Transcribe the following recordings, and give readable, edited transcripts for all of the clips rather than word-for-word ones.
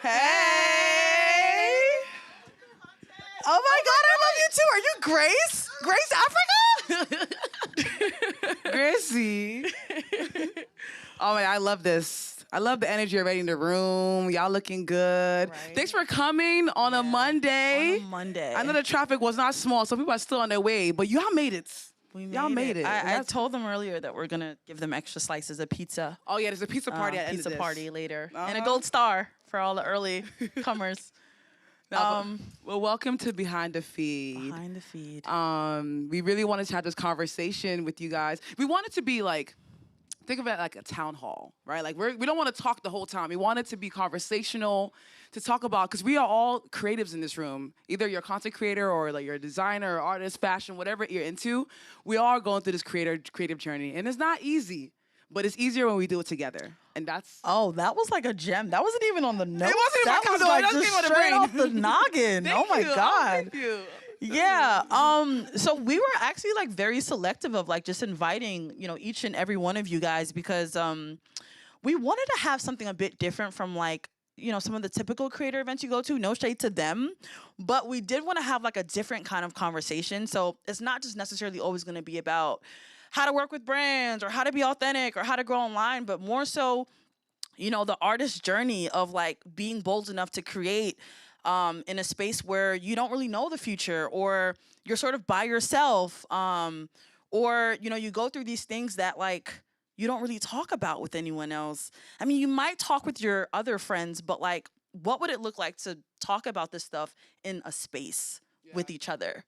Hey! Oh my God, I love you too. Are you Grace? Grace Africa? Gracie. Oh my, I love this. I love the energy already in the room. Y'all looking good. Right. Thanks for coming on a Monday. On a Monday. I know the traffic was not small, so people are still on their way, but y'all made it. Y'all made it. I told them earlier that we're gonna give them extra slices of pizza. Oh yeah, there's a pizza party at the end of Pizza this. party later, and a gold star for all the early comers. Well, welcome to Behind the Feed. Behind the Feed. We really wanted to have this conversation with you guys. We wanted to be like, think of it like a town hall, right? Like we don't want to talk the whole time. We want it to be conversational, to talk about, because we are all creatives in this room. Either you're a content creator or like you're a designer or artist, fashion, whatever you're into. We are going through this creative journey, and it's not easy, but it's easier when we do it together. And that's that was like a gem. That wasn't even on the notes. It wasn't that even was on like the just brain. straight off the noggin. Oh my God. Thank you. Yeah. So we were actually like very selective of like just inviting, each and every one of you guys because we wanted to have something a bit different from like, some of the typical creator events you go to. No shade to them, but we did want to have like a different kind of conversation. So it's not just necessarily always going to be about how to work with brands or how to be authentic or how to grow online, but more so, the artist's journey of like being bold enough to create in a space where you don't really know the future, or you're sort of by yourself, or, you go through these things that like you don't really talk about with anyone else. I mean, you might talk with your other friends, but like, what would it look like to talk about this stuff in a space with each other,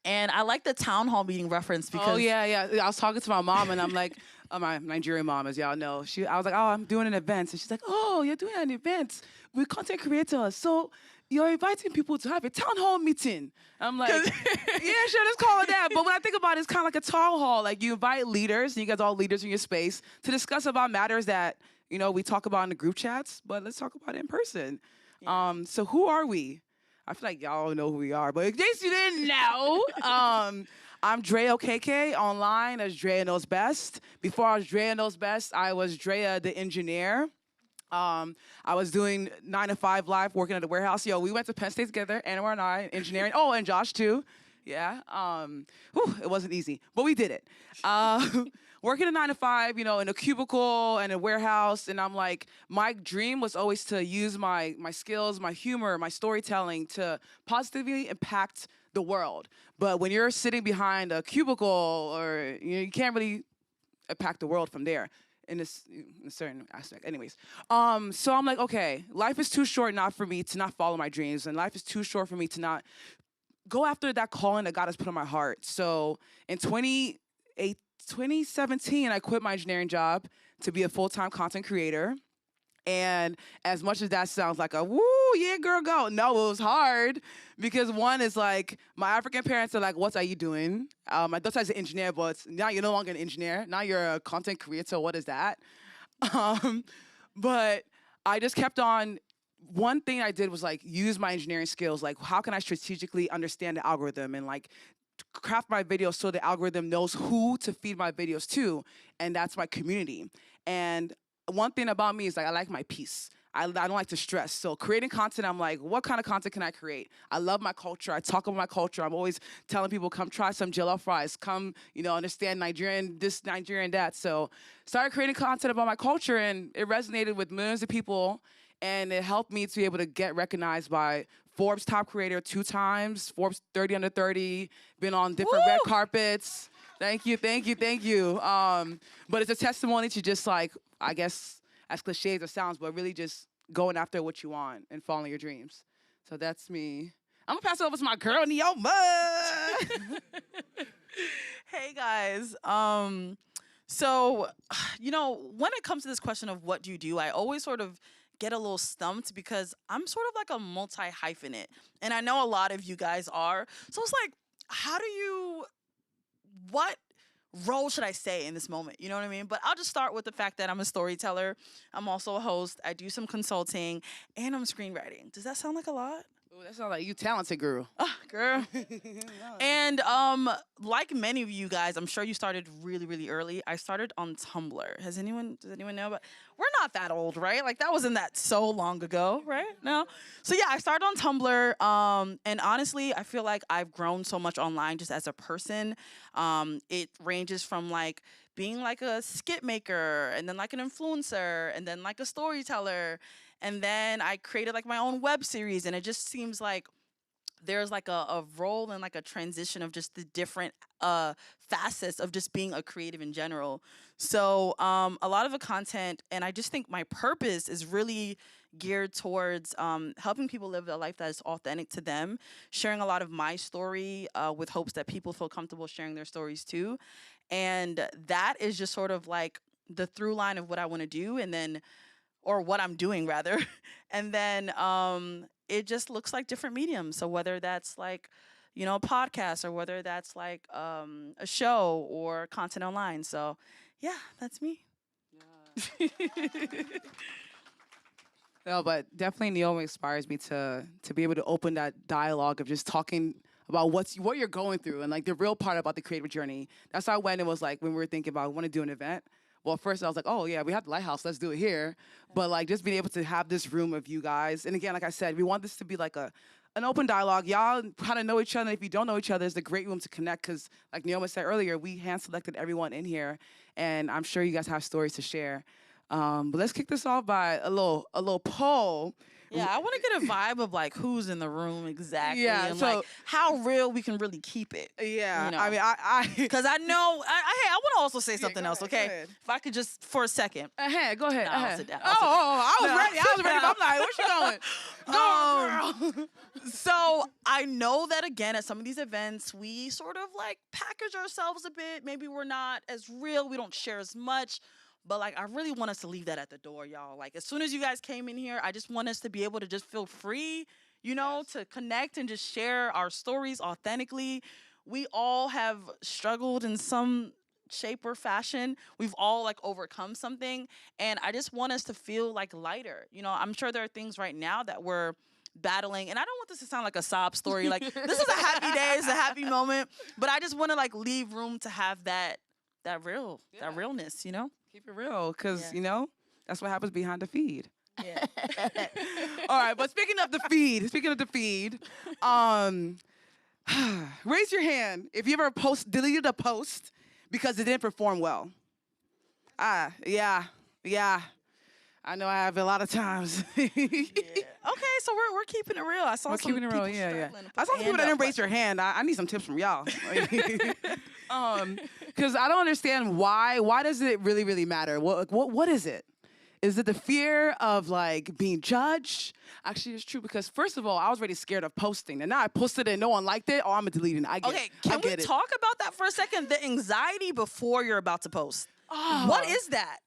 And I like the town hall meeting reference because... Oh, yeah. I was talking to my mom, and I'm like, my Nigerian mom, as y'all know. I was like, I'm doing an event. And she's like, oh, you're doing an event with content creators. So you're inviting people to have a town hall meeting. I'm like, yeah, sure, let's call it that. But when I think about it, it's kind of like a town hall. Like you invite leaders, and you guys are all leaders in your space, to discuss about matters that, we talk about in the group chats, but let's talk about it in person. Yeah. So who are we? I feel like y'all know who we are, but in case you didn't know, I'm Drea KK online as Drea Knows Best. Before I was Drea Knows Best, I was Drea the engineer. I was doing 9 to 5 live, working at the warehouse. We went to Penn State together, Anwar and I, engineering. Oh, and Josh too. Yeah. It wasn't easy, but we did it. Working a 9 to 5, in a cubicle and a warehouse, and I'm like, my dream was always to use my skills, my humor, my storytelling to positively impact the world. But when you're sitting behind a cubicle, or you can't really impact the world from there in a certain aspect. Anyways, so I'm like, okay, life is too short not for me to not follow my dreams, and life is too short for me to not go after that calling that God has put on my heart. So in 2017, I quit my engineering job to be a full-time content creator. And as much as that sounds like a woo, yeah, girl, go. No, it was hard because one is like, my African parents are like, what are you doing? My daughter is an engineer, but now you're no longer an engineer. Now you're a content creator. What is that? But I just kept on. One thing I did was like use my engineering skills. Like, how can I strategically understand the algorithm and like craft my videos so the algorithm knows who to feed my videos to, and that's my community. And one thing about me is like I like my peace. I don't like to stress. So creating content, I'm like, what kind of content can I create? I love my culture. I talk about my culture. I'm always telling people, come try some jollof fries. Come, understand Nigerian this, Nigerian that. So started creating content about my culture, and it resonated with millions of people. And it helped me to be able to get recognized by Forbes Top Creator 2 times, Forbes 30 Under 30, been on different red carpets. Thank you. But it's a testimony to just like, I guess, as cliche as it sounds, but really just going after what you want and following your dreams. So that's me. I'm gonna pass it over to my girl, Nneoma. Hey guys. So, when it comes to this question of what do you do, I always sort of get a little stumped because I'm sort of like a multi-hyphenate. And I know a lot of you guys are. So it's like, what role should I say in this moment? You know what I mean? But I'll just start with the fact that I'm a storyteller. I'm also a host. I do some consulting, and I'm screenwriting. Does that sound like a lot? Ooh, that sounds like you talented, girl. Girl. And like many of you guys, I'm sure you started really, really early. I started on Tumblr. Does anyone know about? We're not that old, right? Like that wasn't that so long ago, right? No. So yeah, I started on Tumblr. And honestly, I feel like I've grown so much online just as a person. It ranges from like being like a skit maker, and then like an influencer, and then like a storyteller, and then I created like my own web series, and it just seems like there's like a role and like a transition of just the different facets of just being a creative in general. So a lot of the content, and I just think my purpose is really geared towards helping people live a life that is authentic to them, sharing a lot of my story with hopes that people feel comfortable sharing their stories too. And that is just sort of like the through line of what I want to do, and then or what I'm doing rather. And then it just looks like different mediums. So whether that's like, a podcast, or whether that's like a show or content online. So yeah, that's me. Yeah. No, but definitely Nneoma inspires me to be able to open that dialogue of just talking about what you're going through and like the real part about the creative journey. That's how when it was like when we were thinking about I want to do an event. Well, first I was like, oh yeah, we have the lighthouse, let's do it here. But like just being able to have this room of you guys, and again, like I said, we want this to be like an open dialogue. Y'all kind of know each other. If you don't know each other, it's a great room to connect because, like Nneoma said earlier, we hand selected everyone in here, and I'm sure you guys have stories to share. But let's kick this off by a little poll. Yeah, I want to get a vibe of like who's in the room exactly, Yeah, and so- like how real we can really keep it. Yeah, You know. I mean, I Because I know, hey, I want to also say something go else, ahead, okay? go ahead. If I could just for a second. Ahead, go ahead. Nah, I'll ahead. sit down, Oh, I'll sit down. I was No. ready. I was ready. But I'm like, where's she going? Go, girl. So I know that again at some of these events we sort of like package ourselves a bit. Maybe we're not as real. We don't share as much. But like I really want us to leave that at the door, y'all. Like as soon as you guys came in here, I just want us to be able to just feel free, to connect and just share our stories authentically. We all have struggled in some shape or fashion. We've all like overcome something. And I just want us to feel like lighter. I'm sure there are things right now that we're battling, and I don't want this to sound like a sob story. Like this is a happy day, it's a happy moment, but I just want to like leave room to have that realness. Keep it real, because, Yeah. that's what happens behind the feed. Yeah. All right, but speaking of the feed, raise your hand if you ever deleted a post because it didn't perform well. Yeah. I know I have a lot of times. Okay, so we're keeping it real. I saw We're some keeping it people real, yeah. struggling to I put saw some their people that hand didn't up, raise your hand. I need some tips from y'all. Because I don't understand why. Why does it really, really matter? What is it? Is it the fear of like being judged? Actually, it's true because first of all, I was already scared of posting, and now I posted it and no one liked it. Oh, I'm deleting it. I get Okay, it. can I we get it. talk about that for a second? The anxiety before you're about to post. Oh. What is that?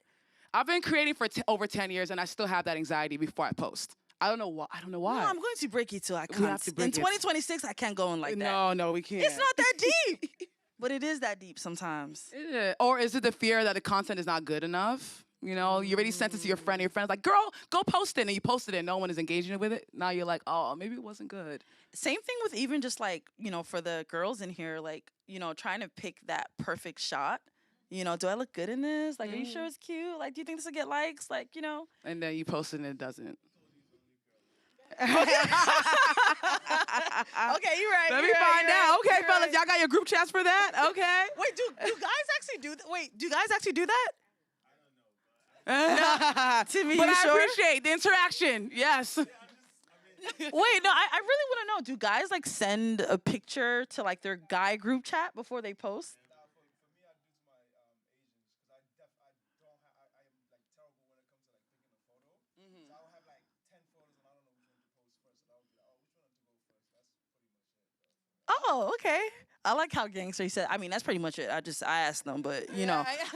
I've been creating for over 10 years, and I still have that anxiety before I post. I don't know why. No, I'm going to break it till I We can't. have to break In it. 2026, I can't go on like that. No, we can't. It's not that deep. But it is that deep sometimes. Or is it the fear that the content is not good enough? You already sent it to your friend, and your friend's like, girl, go post it. And you posted it, and no one is engaging with it. Now you're like, oh, maybe it wasn't good. Same thing with even just like, for the girls in here, like, trying to pick that perfect shot. Do I look good in this? Like, are you sure it's cute? Like, do you think this will get likes? Like, And then you post it, and it doesn't. Okay, you're right. Let me you're right, find you're out. right, Okay, you're fellas, right. y'all got your group chats for that? Okay. Wait, do guys actually do that? Wait, do guys actually do that? Timmy, But you I sure? appreciate the interaction. Yes. Wait, no, I really want to know. Do guys like send a picture to like their guy group chat before they post? Oh, okay. I like how gangster he said. I mean, that's pretty much it. I asked them, but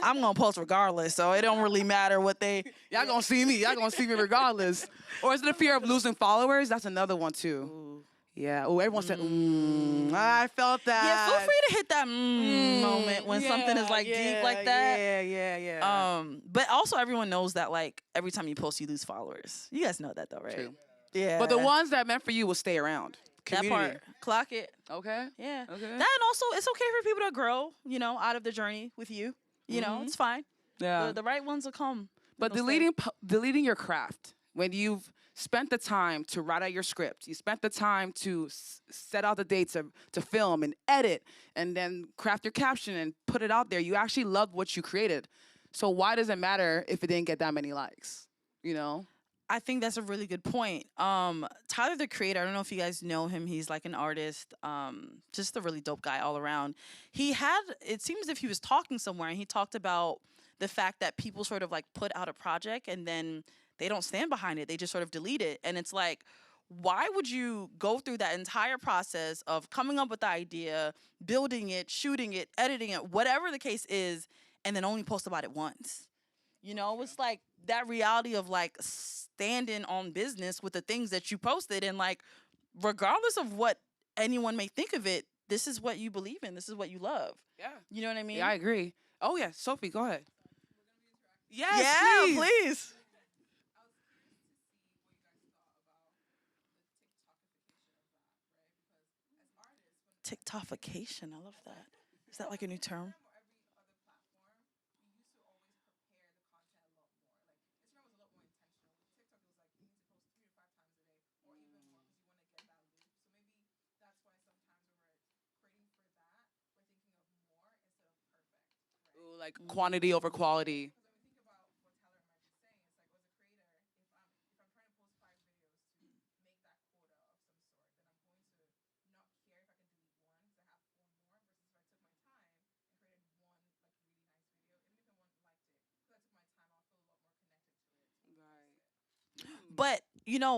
I'm gonna post regardless, so it don't really matter what they. Y'all gonna see me. Y'all gonna see me regardless. Or is it the fear of losing followers? That's another one too. Ooh. Yeah. Oh, everyone said, I felt that. Yeah, feel free to hit that moment when something is like deep like that. Yeah. But also everyone knows that like every time you post, you lose followers. You guys know that though, right? True. Yeah. But the ones that meant for you will stay around. that Community. part, clock it. Okay. Yeah. Okay. That, and also it's okay for people to grow, out of the journey with you. It's fine. Yeah. The right ones will come. But They'll stay. deleting your craft when you've spent the time to write out your script, you spent the time to set out the dates to film and edit, and then craft your caption and put it out there. You actually loved what you created. So why does it matter if it didn't get that many likes? You know? I think that's a really good point. Tyler the Creator, I don't know if you guys know him. He's like an artist, just a really dope guy all around. It seems as if he was talking somewhere and he talked about the fact that people sort of like put out a project and then they don't stand behind it. They just sort of delete it. And it's like, why would you go through that entire process of coming up with the idea, building it, shooting it, editing it, whatever the case is, and then only post about it once? It's like that reality of like standing on business with the things that you posted, and like, regardless of what anyone may think of it, this is what you believe in. This is what you love. Yeah. You know what I mean? Yeah, I agree. Oh yeah, Sophie, go ahead. Yes, Yeah, please. please. TikTokification. I love that. Is that like a new term? Ooh, like quantity over quality. But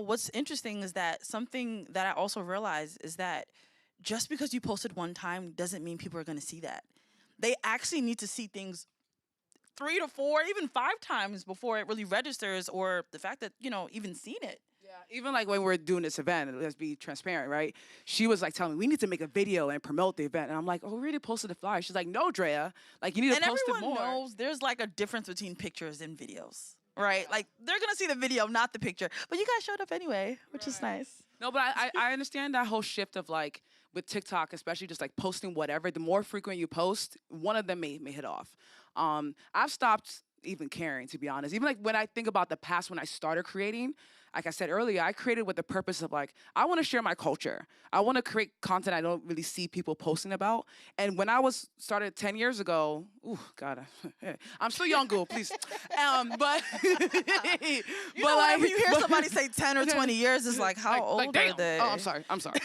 what's interesting is that something that I also realized is that just because you posted one time doesn't mean people are going to see that. They actually need to see things 3 to 4, even 5 times before it really registers, or the fact that even seen it. Yeah, even like when we're doing this event, let's be transparent, right? She was like telling me, we need to make a video and promote the event. And I'm like, oh, we already posted the flyer. She's like, no, Drea, like you need to And post it everyone more. knows there's like a difference between pictures and videos, right? Like they're gonna see the video, not the picture. But you guys showed up anyway, which is nice. No, but I understand that whole shift of like with TikTok, especially just like posting whatever. The more frequent you post, one of them may hit off. I've stopped even caring, to be honest. Even like when I think about the past when I started creating, like I said earlier, I created with the purpose of like, I want to share my culture. I want to create content I don't really see people posting about. And when I started 10 years ago, ooh, God, I'm still young, girl, please. But but whenever you hear somebody say 10 or 20 years, it's like, how old damn. are they? Oh, I'm sorry.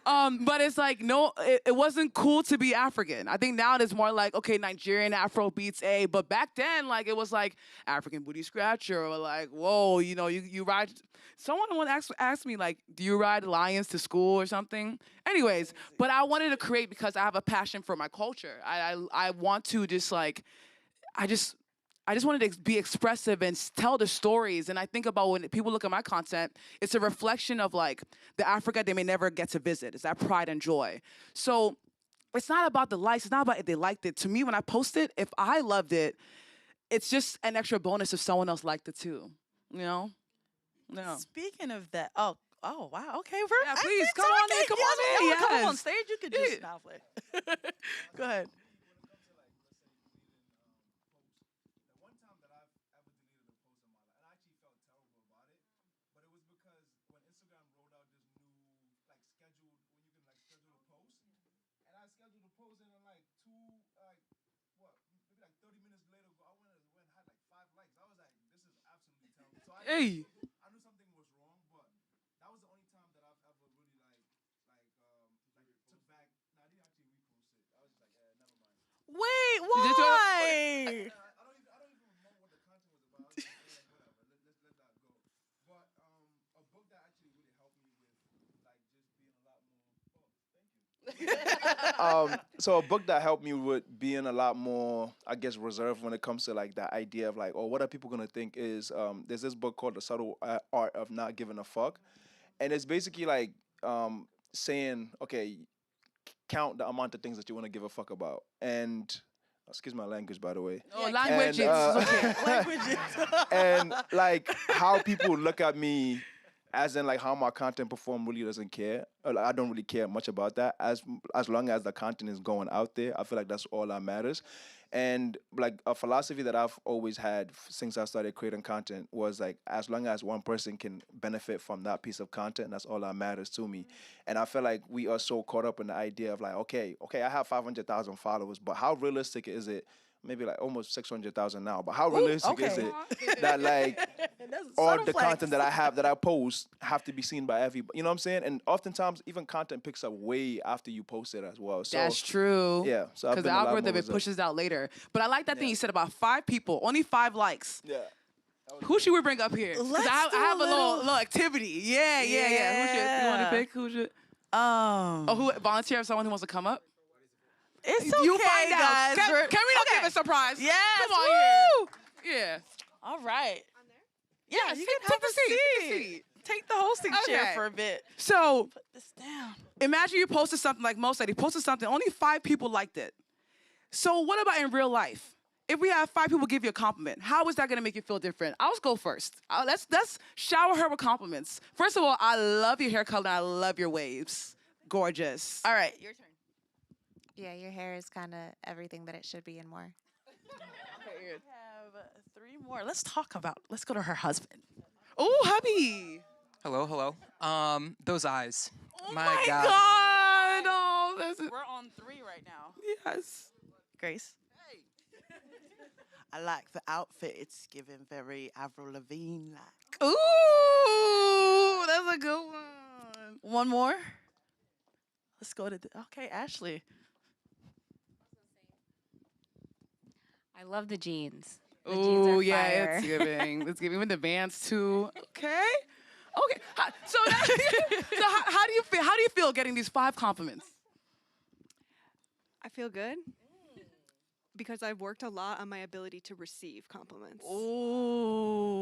But it's like, no, it wasn't cool to be African. I think now it's more like, okay, Nigerian Afro beats A. But back then, like, it was like African booty scratcher, or like, whoa, you ride. Someone once asked me, like, do you ride lions to school or something? Anyways, but I wanted to create because I have a passion for my culture. I want to just like, I just wanted to be expressive and tell the stories. And I think about when people look at my content, it's a reflection of like the Africa they may never get to visit. It's that pride and joy. So it's not about the likes. It's not about if they liked it. To me, when I post it, if I loved it, it's just an extra bonus if someone else liked it too. No. Speaking of that, oh wow, okay, Yeah, please come on in. Come on in. Yes. Come Yes. on stage. You could just now play. Go ahead. Hey. Wait, You just why? So a book that helped me with being a lot more, I guess, reserved when it comes to like that idea of like, oh, what are people gonna think is there's this book called The Subtle Art of Not Giving a Fuck, and it's basically like saying, okay, count the amount of things that you want to give a fuck about, and excuse my language, by the way. Oh, languages. And, Okay. Languages. and like how people look at me as in like how my content perform really doesn't care. Like, I don't really care much about that. As long as the content is going out there, I feel like that's all that matters. And like a philosophy that I've always had since I started creating content was like, as long as one person can benefit from that piece of content, that's all that matters to me. And I feel like we are so caught up in the idea of like, okay, I have 500,000 followers, but how realistic is it? Maybe like almost 600,000 now, but how realistic is okay. it that like That's a all subtle the flex. content that I have that I post have to be seen by everybody? You know what I'm saying? And oftentimes even content picks up way after you post it as well. So That's true. yeah, so I've Because been the a lot algorithm, more it pushes out later. But I like that thing you said about 5 people, only 5 likes. yeah. Who should we bring up here? 'Cause Let's I do have a a little little- activity. Yeah. Who's your, you want to Yeah. pick? Who's your, who volunteer if someone who wants to come up? It's okay, You find out. guys. Can we not okay. give a surprise? Yes. Come on Woo! here. Yeah. All right. Yeah, you take- can take have the a seat, seat. take the seat. Take the hosting chair Okay. for a bit. So Put this down. imagine you posted something like Mo said. He posted something. Only 5 people liked it. So what about in real life? If we have 5 people give you a compliment, how is that gonna make you feel different? I'll just go first. Let's shower her with compliments. First of all, I love your hair color. I love your waves. Gorgeous. All right, your turn. Yeah, your hair is kind of everything that it should be and more. We have 3 more. Let's go to her husband. Oh, hubby. Hello. Those eyes. Oh my my God. God. Oh, this is, We're on 3 right now. yes. Grace. I like the outfit. It's giving very Avril Lavigne like. Ooh, that's a good one. One more. Let's go to okay, Ashley. I love the jeans. The jeans Ooh, are yeah, fire. it's giving. It's giving with the Vans too. Okay. So, how do you feel? How do you feel getting these 5 compliments? I feel good because I've worked a lot on my ability to receive compliments. Ooh.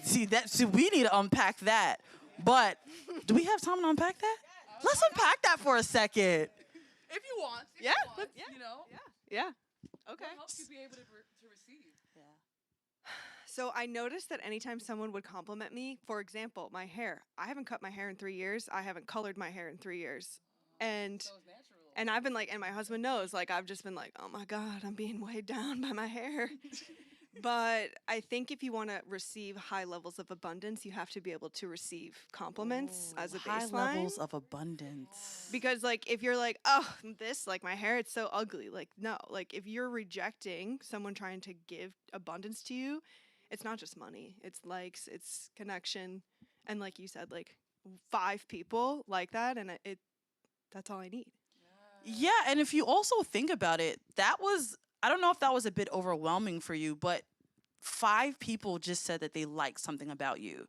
See, we need to unpack that. But do we have time to unpack that? Let's unpack that for a second. If you want. Yeah, yeah. You know. Yeah. Okay. What helps you be able to receive? So I noticed that anytime someone would compliment me, for example, my hair. I haven't cut my hair in 3 years. I haven't colored my hair in 3 years. And I've been like, and my husband knows, like I've just been like, oh my God, I'm being weighed down by my hair. But I think if you want to receive high levels of abundance, you have to be able to receive compliments as a High baseline. levels of abundance. Because like if you're like, oh, this like my hair, it's so ugly. Like no, like if you're rejecting someone trying to give abundance to you, it's not just money. It's likes, it's connection, and like you said, like 5 people like that, and that's all I need. Yeah, and if you also think about it, I don't know if that was a bit overwhelming for you, but 5 people just said that they liked something about you.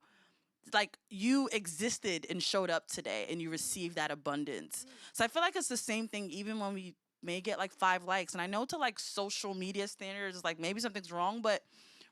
Like you existed and showed up today and you received that abundance. So I feel like it's the same thing even when we may get like 5 likes. And I know to like social media standards, like maybe something's wrong, but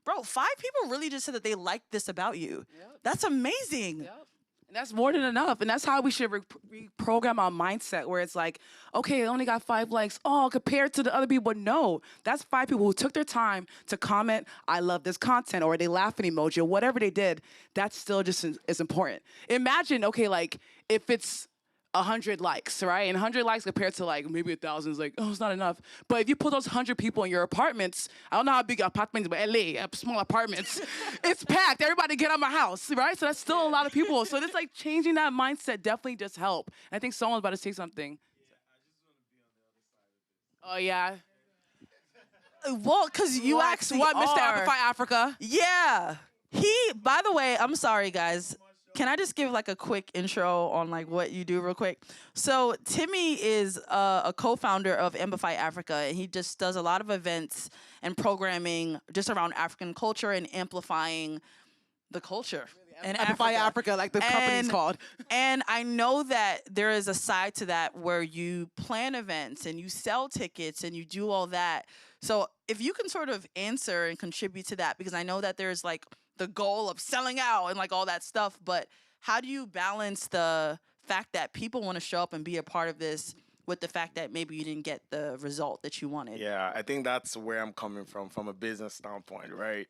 bro, 5 people really just said that they liked this about you. Yep. That's amazing. Yep. And that's more than enough. And that's how we should reprogram our mindset where it's like, okay, I only got 5 likes. Oh, compared to the other people. No, that's 5 people who took their time to comment, I love this content, or they laughing emoji, or whatever they did. That's still just is important. Imagine, okay, like if it's 100 likes, right? And 100 likes compared to like maybe 1,000 is like, oh, it's not enough. But if you put those 100 people in your apartments, I don't know how big your apartments, but LA, small apartments, it's packed. Everybody get out of my house, right? So that's still a lot of people. So it's like changing that mindset definitely does help. And I think someone's about to say something. Oh, yeah. Well, because you What, actually Mr. are. Amplify Africa? Yeah. By the way, I'm sorry, guys. Can I just give like a quick intro on like what you do real quick? So Timmy is a co-founder of Amplify Africa, and he just does a lot of events and programming just around African culture and amplifying the culture. in Amplify Africa, like the company's called. And I know that there is a side to that where you plan events and you sell tickets and you do all that. So if you can sort of answer and contribute to that, because I know that there's like the goal of selling out and like all that stuff, but how do you balance the fact that people want to show up and be a part of this with the fact that maybe you didn't get the result that you wanted? Yeah, I think that's where I'm coming from a business standpoint, right?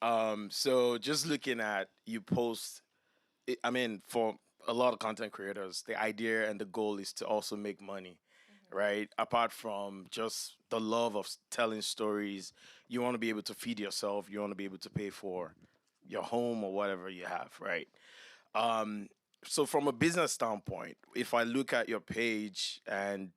So just looking at you post, I mean, for a lot of content creators, the idea and the goal is to also make money, right? Apart from just the love of telling stories, you want to be able to feed yourself. You want to be able to pay for your home or whatever you have, right? Um, so from a business standpoint, if I look at your page and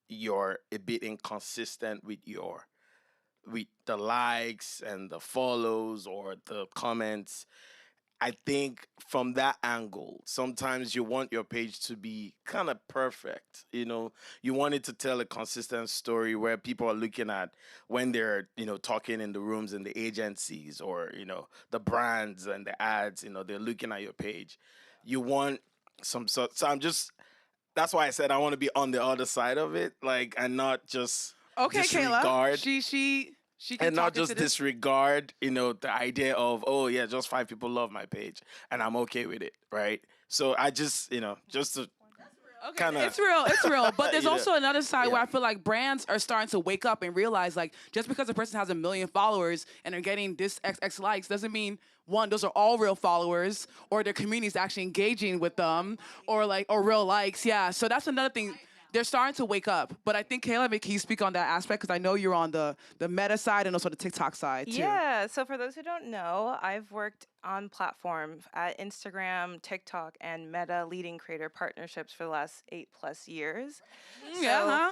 you're a bit inconsistent with the likes and the follows or the comments, I think from that angle, sometimes you want your page to be kind of perfect. You want it to tell a consistent story where people are looking at when they're, talking in the rooms in the agencies or, the brands and the ads, they're looking at your page. You want so that's why I said I want to be on the other side of it, like, and not just Okay, Kayla. disregard She can and not talk into just this. disregard, the idea of, oh yeah, just 5 people love my page and I'm okay with it, right? So I just, just to Okay, kind of, it's real. But there's Yeah. also another side where Yeah. I feel like brands are starting to wake up and realize, like, just because a person has 1 million followers and they're getting this XX likes doesn't mean, one, those are all real followers, or their community is actually engaging with them, or real likes. Yeah. So that's another thing. They're starting to wake up. But I think, Kayla, can you speak on that aspect? Because I know you're on the Meta side and also the TikTok side too. Yeah, so for those who don't know, I've worked on platforms at Instagram, TikTok, and Meta leading creator partnerships for the last 8+ years. Yeah.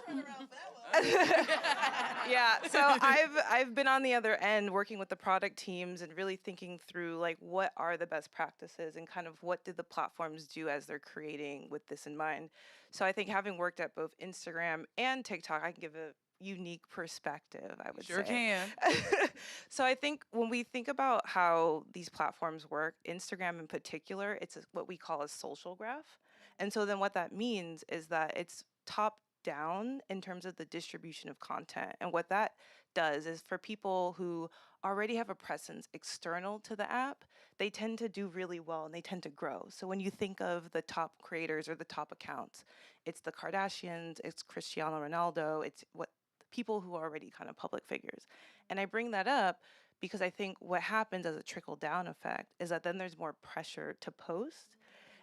Yeah, so I've been on the other end working with the product teams and really thinking through like what are the best practices and kind of what did the platforms do as they're creating with this in mind. So I think having worked at both Instagram and TikTok, I can give a unique perspective, I would Sure say. can. So I think when we think about how these platforms work, Instagram in particular, it's what we call a social graph. And so then what that means is that it's top down in terms of the distribution of content. And what that does is for people who already have a presence external to the app, they tend to do really well and they tend to grow. So when you think of the top creators or the top accounts, it's the Kardashians, it's Cristiano Ronaldo, it's what people who are already kind of public figures. And I bring that up because I think what happens as a trickle down effect is that then there's more pressure to post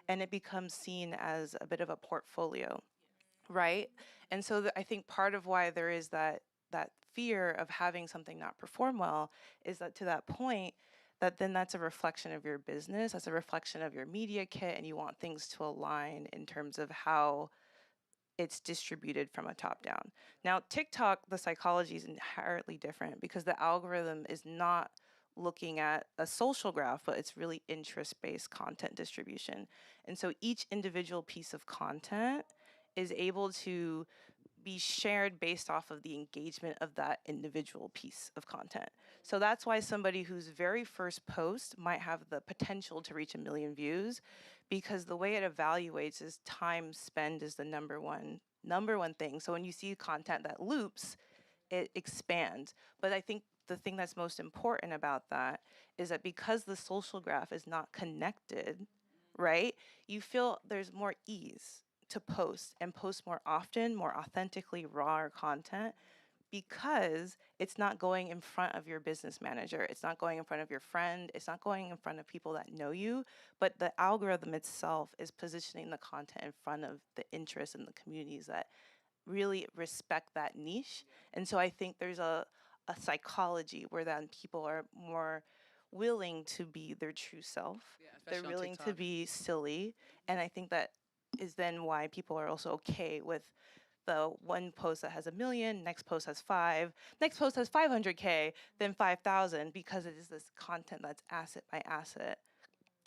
and it becomes seen as a bit of a portfolio, right? And so I think part of why there is that fear of having something not perform well is that to that point, that then that's a reflection of your business, that's a reflection of your media kit, and you want things to align in terms of how it's distributed from a top down. Now, TikTok, the psychology is inherently different because the algorithm is not looking at a social graph, but it's really interest-based content distribution. And so each individual piece of content is able to be shared based off of the engagement of that individual piece of content. So that's why somebody whose very first post might have the potential to reach 1 million views, because the way it evaluates is time spent is the number one thing. So when you see content that loops, it expands. But I think the thing that's most important about that is that because the social graph is not connected, right, you feel there's more ease to post and post more often, more authentically raw content, because it's not going in front of your business manager, it's not going in front of your friend, it's not going in front of people that know you, but the algorithm itself is positioning the content in front of the interests and the communities that really respect that niche. And so I think there's a psychology where then people are more willing to be their true self. They're especially on willing to TikTok. be silly. And I think that is then why people are also okay with the one post that has 1 million, next post has 5, next post has 500K, then 5,000, because it is this content that's asset by asset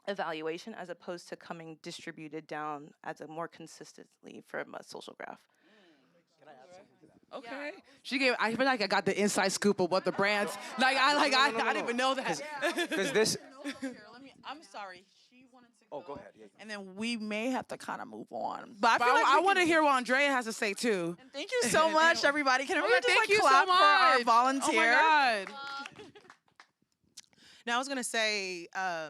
evaluation as opposed to coming distributed down as a more consistently from a social graph. Okay. She gave. I feel like I got the inside scoop of what the brands. I didn't even know that. Because this. I'm sorry. She wanted to Oh, go ahead. Yeah. and then we may have to kind of move on. But I But feel like I we want to can- hear what Andrea has to say too. Thank you so much, everybody. Can everyone just Thank like you so clap much for our volunteer? Oh my God. Now, I was going to say, I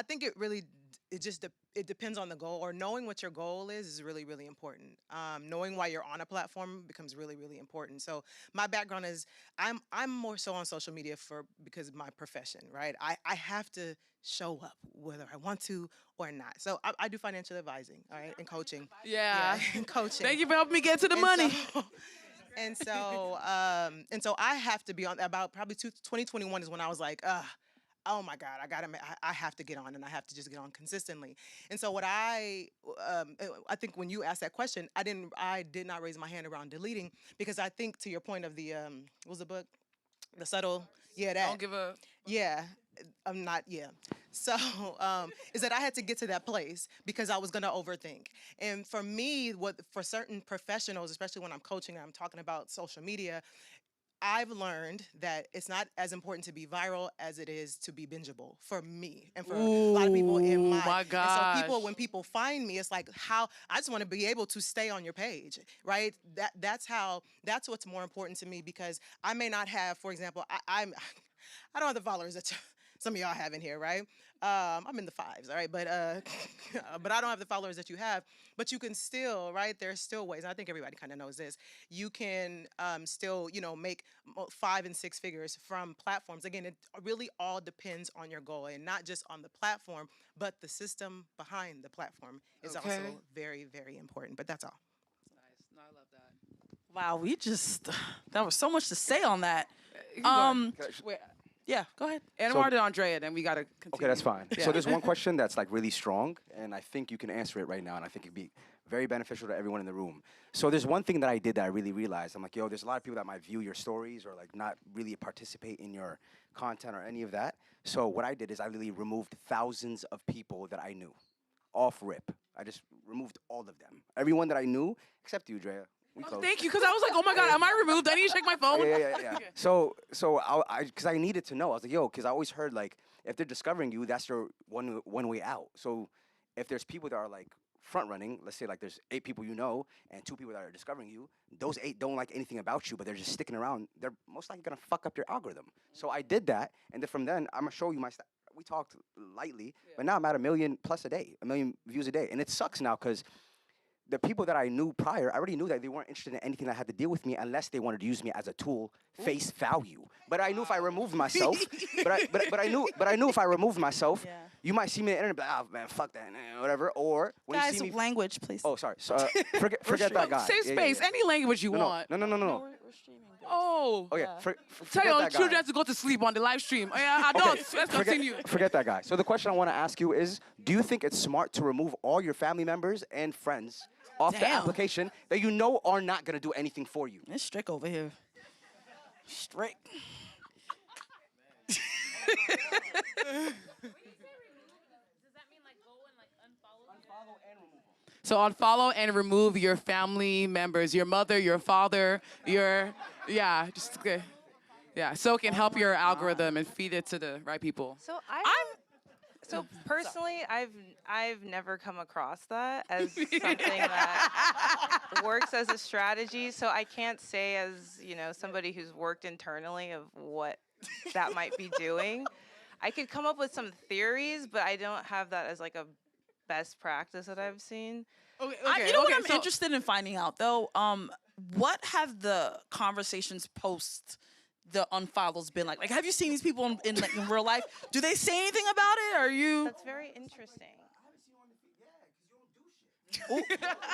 think it really it depends on the goal, or knowing what your goal is really, really important. Knowing why you're on a platform becomes really, really important. So my background is I'm more so on social media because of my profession, right? I have to show up whether I want to or not. So I do financial advising, all right, and coaching. Yeah. And coaching. Thank you for helping me get to the And money. So I have to be on about probably 2021 is when I was like, oh my God, I have to get on, and I have to just get on consistently. And so I think when you asked that question, I did not raise my hand around deleting, because I think, to your point of the what was the book, The Subtle, that. Don't give a. Yeah, I'm not. Yeah. So is that I had to get to that place because I was gonna overthink. And for me, for certain professionals, especially when I'm coaching and I'm talking about social media, I've learned that it's not as important to be viral as it is to be bingeable, for me and for a lot of people in my And gosh. so when people find me, it's like, how I just want to be able to stay on your page, right? That's what's more important to me, because I may not have, for example, I don't have the followers that some of y'all have in here, right? I'm in the 5s, all right, but but I don't have the followers that you have. But you can still, right? There's still ways, and I think everybody kind of knows this. You can still, make 5 and 6 figures from platforms. Again, it really all depends on your goal, and not just on the platform, but the system behind the platform is also very, very important. But that's all. Nice. No, I love that. Wow, that was so much to say on that. Wait, Yeah, go ahead. Anwar to Andrea, then we gotta continue. Okay, that's fine. Yeah. So there's one question that's like really strong, and I think you can answer it right now, and I think it'd be very beneficial to everyone in the room. So there's one thing that I did that I really realized. I'm like, there's a lot of people that might view your stories or like not really participate in your content or any of that. So what I did is I literally removed thousands of people that I knew, off rip. I just removed all of them. Everyone that I knew, except you, Drea. We close. Thank you, because I was like, oh my God, am I removed? I need to check my phone. Yeah. So because I needed to know. I was like, because I always heard like if they're discovering you, that's your one way out. So if there's people that are like front running, let's say like there's 8 people you know and 2 people that are discovering you, those 8 don't like anything about you, but they're just sticking around. They're most likely gonna fuck up your algorithm. So I did that, and then from then I'm gonna show you my we talked lightly, but now I'm at 1 million plus a day, 1 million views a day, and it sucks now because the people that I knew prior, I already knew that they weren't interested in anything that had to deal with me unless they wanted to use me as a tool, face value. But I knew if I removed myself, but I knew if I removed myself, you might see me on the internet, like, oh man, fuck that, whatever. Or when Guys, you see me, language, please. oh sorry, so, forget that guy. Safe space, any language you want. No. Oh. Okay, Tell forget your that guy. children to go to sleep on the live stream. Yeah, adults, let's continue. Forget that guy. So the question I want to ask you is, do you think it's smart to remove all your family members and friends off the application that you know are not going to do anything for you? It's strict over here. Strict. So unfollow and remove your family members, your mother, your father, so it can help your algorithm and feed it to the right people. So personally, I've never come across that as something that works as a strategy. So I can't say, as somebody who's worked internally, of what that might be doing. I could come up with some theories, but I don't have that as like a best practice that I've seen. What I'm interested in finding out though, what have the conversations post the unfollows been like? Like, have you seen these people in real life? Do they say anything about it? Are you? That's very interesting. Ooh,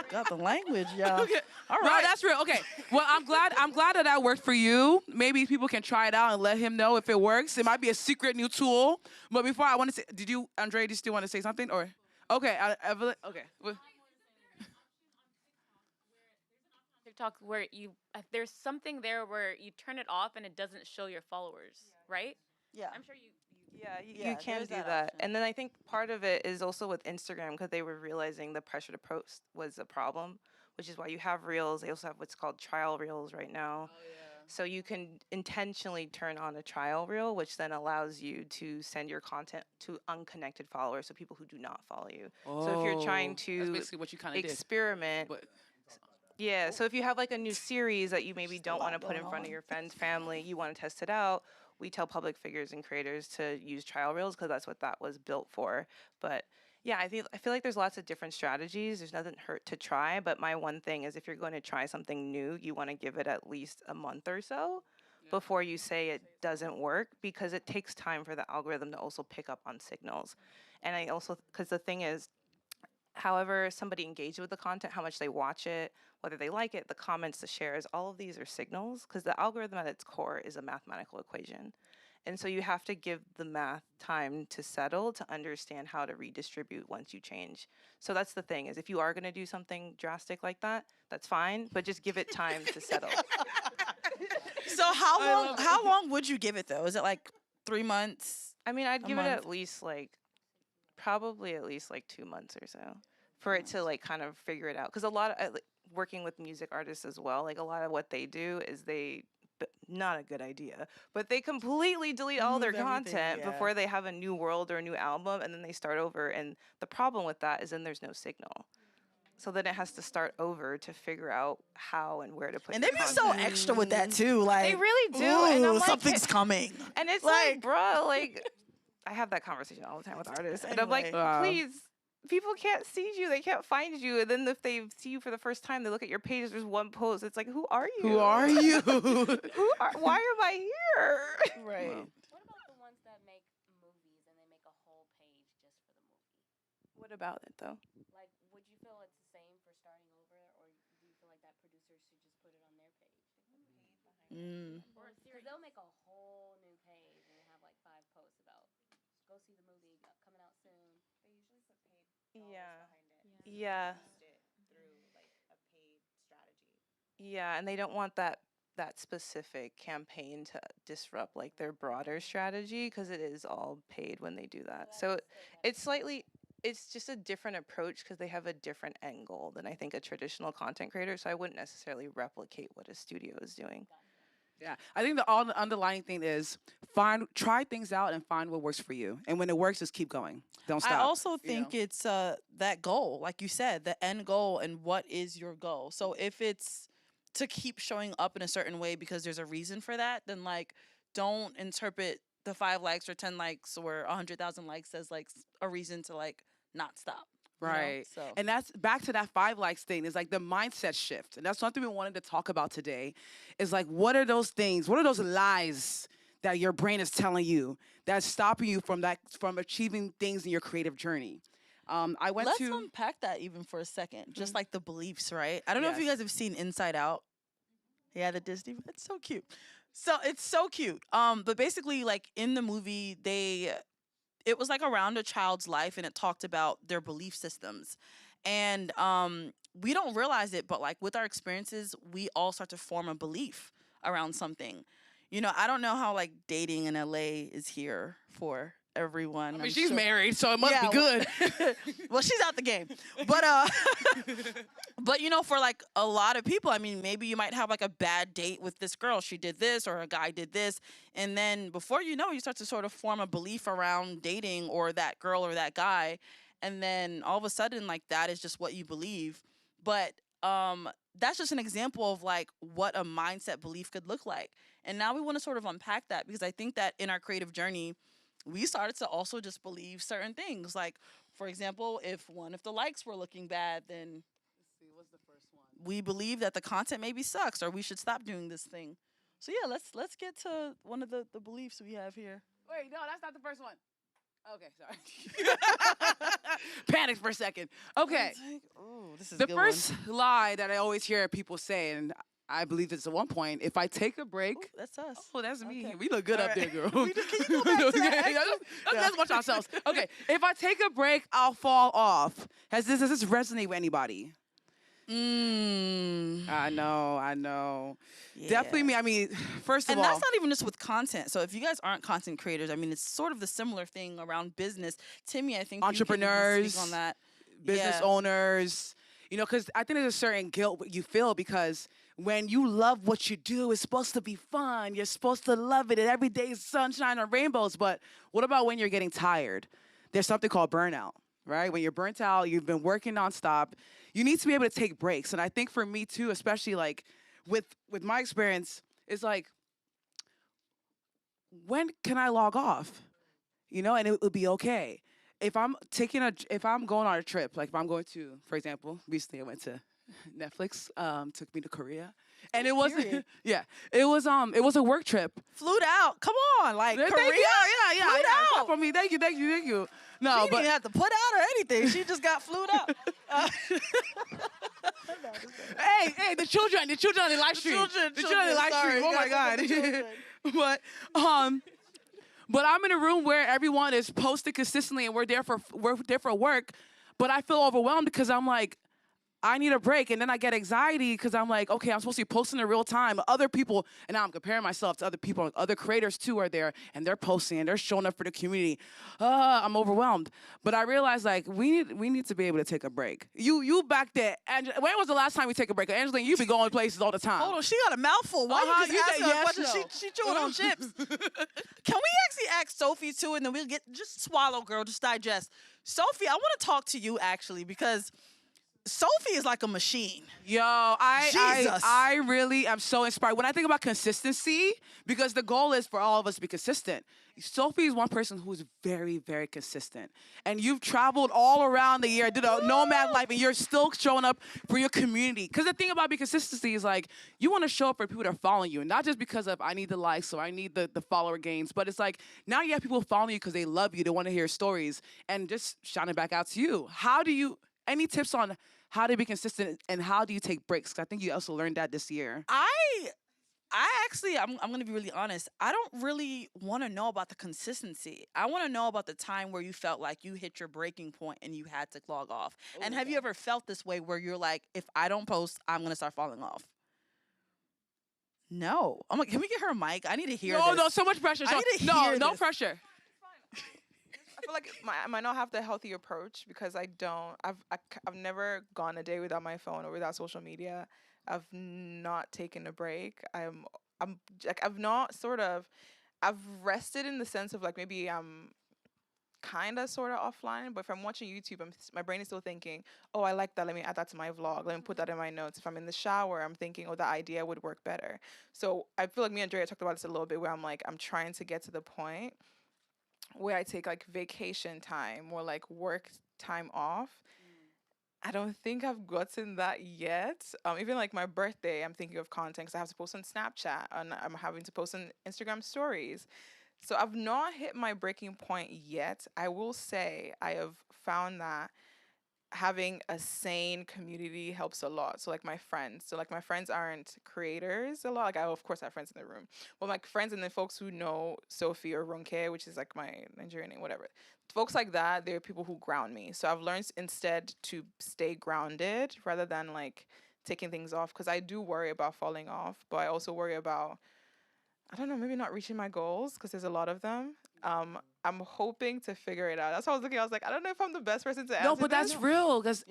got the language, y'all. Okay. All No, right. that's real. Okay. Well, I'm glad that worked for you. Maybe people can try it out and let him know if it works. It might be a secret new tool. But before I want to say, Andre, do you still want to say something? Or okay, Evelyn. Okay. TikTok where there's something there where you turn it off and it doesn't show your followers, right? Yeah. I'm sure you You can do that. And then I think part of it is also with Instagram, because they were realizing the pressure to post was a problem, which is why you have Reels. They also have what's called trial Reels right now. Oh, yeah. So you can intentionally turn on a trial Reel, which then allows you to send your content to unconnected followers, so people who do not follow you. So if you're trying to that's basically what you kind of experiment. Yeah, so if you have like a new series that you maybe don't want to put in front of your friends, family, you want to test it out, we tell public figures and creators to use trial Reels because that's what that was built for. But Yeah, I feel like there's lots of different strategies. There's nothing hurt to try, but my one thing is if you're going to try something new, you want to give it at least a month or so before you say it doesn't work, because it takes time for the algorithm to also pick up on signals. And I also, because the thing is, however somebody engages with the content, how much they watch it, whether they like it, the comments, the shares, all of these are signals, because the algorithm at its core is a mathematical equation. And so you have to give the math time to settle to understand how to redistribute once you change. So that's the thing, is if you are going to do something drastic like that, that's fine, but just give it time to settle. So how long would you give it though? Is it like 3 months? I mean, I'd A give it month? at least probably at least 2 months or so for it to kind of figure it out. Because a lot of working with music artists as well, a lot of what they do is not a good idea, but they completely delete all their Move everything, content yeah. before they have a new world or a new album, and then they start over. And the problem with that is then there's no signal. So then it has to start over to figure out how and where to put. And your they be so content. extra with that too. Like They really do. And I'm "Ooh, like, something's coming. And it's like, bruh, I have that conversation all the time with artists. And I'm like, Anyway. Wow. please, people can't see you. They can't find you. And then if they see you for the first time, they look at your page, there's one post. It's like, who are you? Who are you? Why am I here? Right. What about the ones that make movies and they make a whole page just for the movie? What about it, though? Like, would you feel it's the same for starting over, or do you feel like that producer should just put it on their page? Or because they'll make a whole new page and have like 5 posts about go see the movie coming out soon. They usually put paid Yeah. behind it. Yeah. Yeah, and they don't want that specific campaign to disrupt their broader strategy, because it is all paid when they do that. So it's just a different approach because they have a different end goal than I think a traditional content creator. So I wouldn't necessarily replicate what a studio is doing. Yeah, I think the underlying thing is try things out and find what works for you. And when it works, just keep going. Don't stop. I also you think know? it's that goal, like you said, the end goal, and what is your goal. So if it's to keep showing up in a certain way because there's a reason for that, then don't interpret the 5 likes or 10 likes or 100,000 likes as a reason to not stop. you know? Right. So And that's back to that 5 likes thing. It's like the mindset shift. And that's something we wanted to talk about today. Is what are those things? What are those lies that your brain is telling you that's stopping you from achieving things in your creative journey? I went let's to unpack that even for a second. Just like the beliefs, right? I don't know if you Yes. guys have seen Inside Out. Yeah, the Disney. It's so cute. So it's so cute. But basically, in the movie, it was around a child's life, and it talked about their belief systems. And we don't realize it, but with our experiences, we all start to form a belief around something. I don't know how dating in LA is here for everyone. I mean, I'm she's sure- married, so it must Yeah, be good. well, she's out the game. But but for a lot of people, I mean, maybe you might have a bad date with this girl. She did this, or a guy did this, and then before you know, you start to sort of form a belief around dating or that girl or that guy, and then all of a sudden, that is just what you believe. But that's just an example of what a mindset belief could look like. And now we want to sort of unpack that, because I think that in our creative journey, we started to also just believe certain things. For example, if the likes were looking bad, then we believe that the content maybe sucks, or we should stop doing this thing. So yeah, let's get to one of the beliefs we have here. Wait, no, that's not the first one. Okay, sorry. Panicked for a second. Okay. Oh, this is The a good one. first lie that I always hear people say, and I believe this at one point, if I take a break, Ooh, that's us. oh, that's me. Okay. We look good All up right. there, girl. Can you go back to that? Okay, let's watch ourselves. Okay, if I take a break, I'll fall off. Does this resonate with anybody? I know. Definitely me. I mean, first of And all, that's not even just with content. So if you guys aren't content creators, I mean, it's sort of the similar thing around business. Timmy, I think entrepreneurs, you can speak on that. business Yeah. owners, because I think there's a certain guilt you feel because when you love what you do, it's supposed to be fun. You're supposed to love it, and every day is sunshine and rainbows. But what about when you're getting tired? There's something called burnout, right? When you're burnt out, you've been working nonstop. You need to be able to take breaks. And I think for me too, especially with my experience, it's when can I log off? And it would be okay. if I'm going on a trip, like if I'm going to, for example, recently I went to Netflix, took me to Korea. And it was it was a work trip. Flued out. Come on, like Thank Korea. you. Yeah. Flued Clap out. for me. Thank you. No, She but didn't have to put out or anything. She just got flued out. hey, the children on the live stream. The children on the live sorry, stream. Oh my God. But I'm in a room where everyone is posted consistently and we're there for work, but I feel overwhelmed because I'm like, I need a break, and then I get anxiety because I'm like, okay, I'm supposed to be posting in real time. Other people, and now I'm comparing myself to other people. Other creators too are there, and they're posting, and they're showing up for the community. I'm overwhelmed. But I realized like we need to be able to take a break. You back there, Angela, when was the last time we take a break? Angeline, you be going places all the time. Hold on, she got a mouthful. Why you just asking her a question? She chewing on chips. Can we actually ask Sophie too, and then we'll just swallow, girl, just digest. Sophie, I want to talk to you actually because Sophie is like a machine. Yo, I really am so inspired. When I think about consistency, because the goal is for all of us to be consistent. Sophie is one person who's very, very consistent. And you've traveled all around the year, did a nomad life, and you're still showing up for your community. Because the thing about being consistency is like, you want to show up for people that are following you. Not just because of, I need the likes or I need the follower gains, but it's like, now you have people following you because they love you, they want to hear stories, and just shining back out to you. Any tips on how to be consistent and how do you take breaks? Because I think you also learned that this year. I'm going to be really honest. I don't really want to know about the consistency. I want to know about the time where you felt like you hit your breaking point and you had to log off. And have you ever felt this way where you're like, if I don't post, I'm going to start falling off? No. I'm like, can we get her a mic? I need to hear this. No, so much pressure. I need to hear no this. pressure. I feel like I might not have the healthy approach because I've never gone a day without my phone or without social media. I've not taken a break. I'm like I've rested in the sense of like maybe I'm kind of sort of offline, but if I'm watching YouTube, my brain is still thinking, oh, I like that. Let me add that to my vlog. Let me put that in my notes. If I'm in the shower, I'm thinking, oh, that idea would work better. So I feel like me and Drea talked about this a little bit where I'm like, I'm trying to get to the point where I take like vacation time or like work time off. I don't think I've gotten that yet. Even like my birthday, I'm thinking of content because I have to post on Snapchat and I'm having to post on Instagram stories. So I've not hit my breaking point yet. I will say I have found that having a sane community helps a lot. So like my friends. So like my friends aren't creators a lot. Like I of course have friends in the room. But my friends and the folks who know Sophie or Ronke, which is like my Nigerian name, whatever. Folks like that, they're people who ground me. So I've learned instead to stay grounded rather than like taking things off. Because I do worry about falling off. But I also worry about, I don't know, maybe not reaching my goals because there's a lot of them. I'm hoping to figure it out. That's why I was looking. I was like, I don't know if I'm the best person to answer. No, but this. that's real because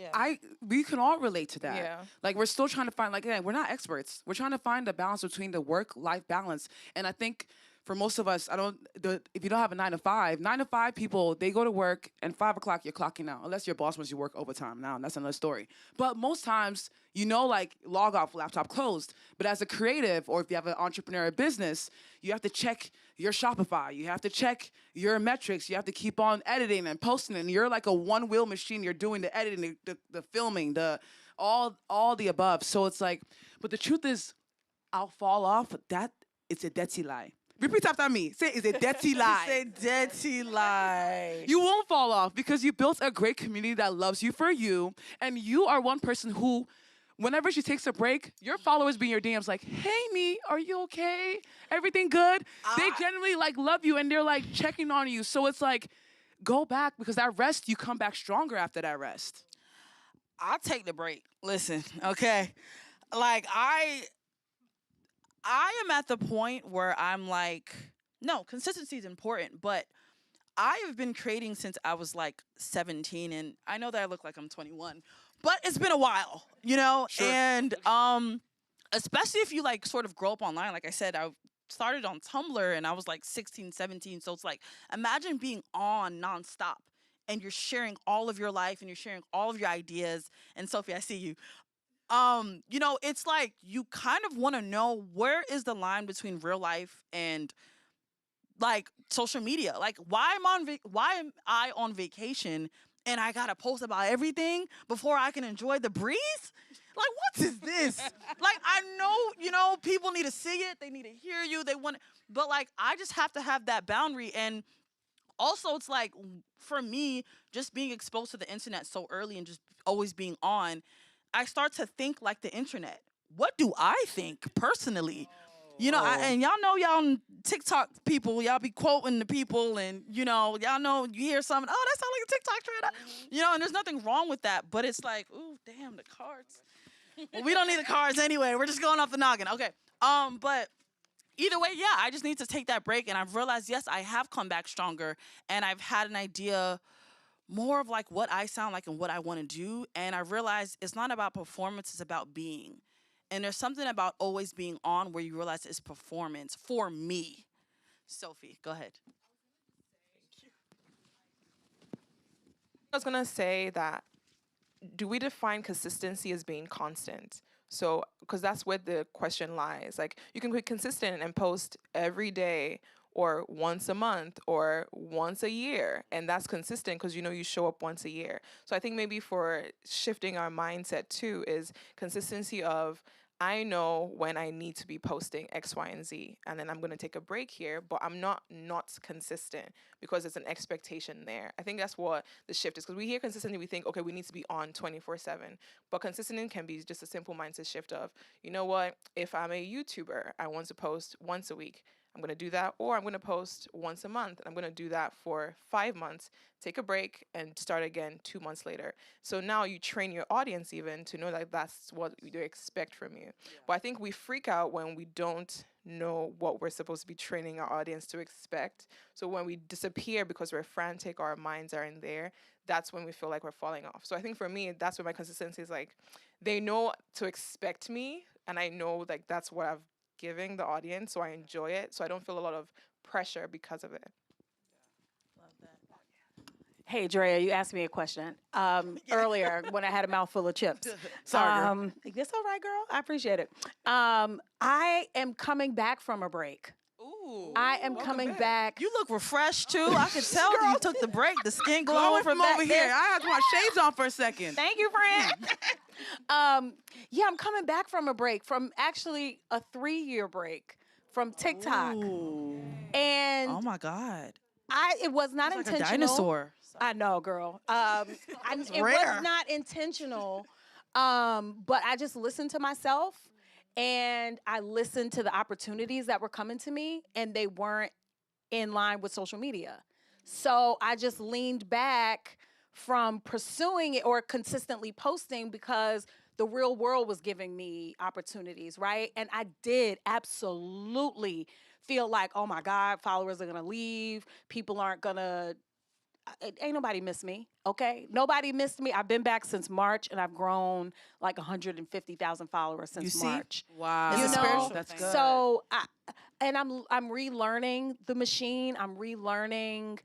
we can all relate to that. Yeah. Like we're still trying to find, like, again, we're not experts. We're trying to find the balance between the work-life balance. And I think for most of us, if you don't have a 9 to 5 people, they go to work and 5 o'clock you're clocking out, unless your boss wants you to work overtime now, and that's another story. But most times, like log off, laptop closed. But as a creative, or if you have an entrepreneurial business, you have to check your Shopify. You have to check your metrics. You have to keep on editing and posting. And you're like a one-wheel machine. You're doing the editing, the filming, all the above. So it's like, but the truth is, I'll fall off. It's a dirty lie. Repeat after me. Say, it's a dirty lie. Say dirty lie. You won't fall off because you built a great community that loves you for you. And you are one person who, whenever she takes a break, your followers be in your DMs like, hey, me, are you okay? Everything good? They genuinely like love you and they're like checking on you. So it's like, go back because that rest, you come back stronger after that rest. I'll take the break. Listen, okay? Like, I am at the point where I'm like, no, consistency is important, but I have been creating since I was like 17, and I know that I look like I'm 21, but it's been a while, Sure. And especially if you like sort of grow up online. Like I said, I started on Tumblr and I was like 16, 17, so it's like, imagine being on nonstop and you're sharing all of your life and you're sharing all of your ideas. And Sophie, I see you. It's like you kind of want to know where is the line between real life and like social media. Like, why am I on vacation and I gotta post about everything before I can enjoy the breeze? Like, what is this? Like, I know, people need to see it, they need to hear you, they want it, but like, I just have to have that boundary. And also, it's like, for me, just being exposed to the internet so early and just always being on, I start to think like the internet. What do I think personally? And y'all know, y'all TikTok people, y'all be quoting the people, and y'all know, you hear something, oh, that sounds like a TikTok trend, and there's nothing wrong with that, but it's like, ooh, damn, the cards. Well, we don't need the cards anyway. We're just going off the noggin. Okay. But either way, yeah, I just need to take that break, and I've realized, yes, I have come back stronger, and I've had an idea more of like what I sound like and what I want to do, and I realized it's not about performance, it's about being. And there's something about always being on where you realize it's performance for me. Sophie, go ahead. I was gonna say that, do we define consistency as being constant? So, because that's where the question lies. Like, you can be consistent and post every day or once a month or once a year, and that's consistent because you show up once a year. So I think maybe for shifting our mindset too is consistency of, I know when I need to be posting X, Y, and Z, and then I'm going to take a break here, but I'm not consistent because there's an expectation there. I think that's what the shift is, because we hear consistency, we think, okay, we need to be on 24/7, but consistent can be just a simple mindset shift of, you know what, if I'm a YouTuber, I want to post once a week, I'm going to do that, or I'm going to post once a month, and I'm going to do that for 5 months, take a break, and start again 2 months later. So now you train your audience even to know that that's what they expect from you. Yeah. But I think we freak out when we don't know what we're supposed to be training our audience to expect. So when we disappear because we're frantic, our minds are in there, that's when we feel like we're falling off. So I think for me, that's where my consistency is like, they know to expect me, and I know like that's what I've giving the audience, so I enjoy it, so I don't feel a lot of pressure because of it. Hey, Drea, you asked me a question earlier when I had a mouthful of chips. Sorry, girl. It's all right, girl. I appreciate it. I am coming back from a break. Ooh, I am coming back. You look refreshed too. I could tell you took the break. The skin glowing from over back here. there. I had my shades on for a second. Thank you, friend. Yeah, I'm coming back from a break, from actually a 3-year break from TikTok. Ooh. And oh my God. It was not It's intentional. like a dinosaur. I know, girl. It rare. was not intentional. But I just listened to myself, and I listened to the opportunities that were coming to me, and they weren't in line with social media. So I just leaned back from pursuing it or consistently posting because the real world was giving me opportunities, right? And I did absolutely feel like, oh my God, followers are gonna leave. People aren't gonna, ain't nobody miss me, okay? Nobody missed me. I've been back since March, and I've grown like 150,000 followers since March. Wow. It's a spiritual That's thing. good. So, I'm relearning the machine. I'm relearning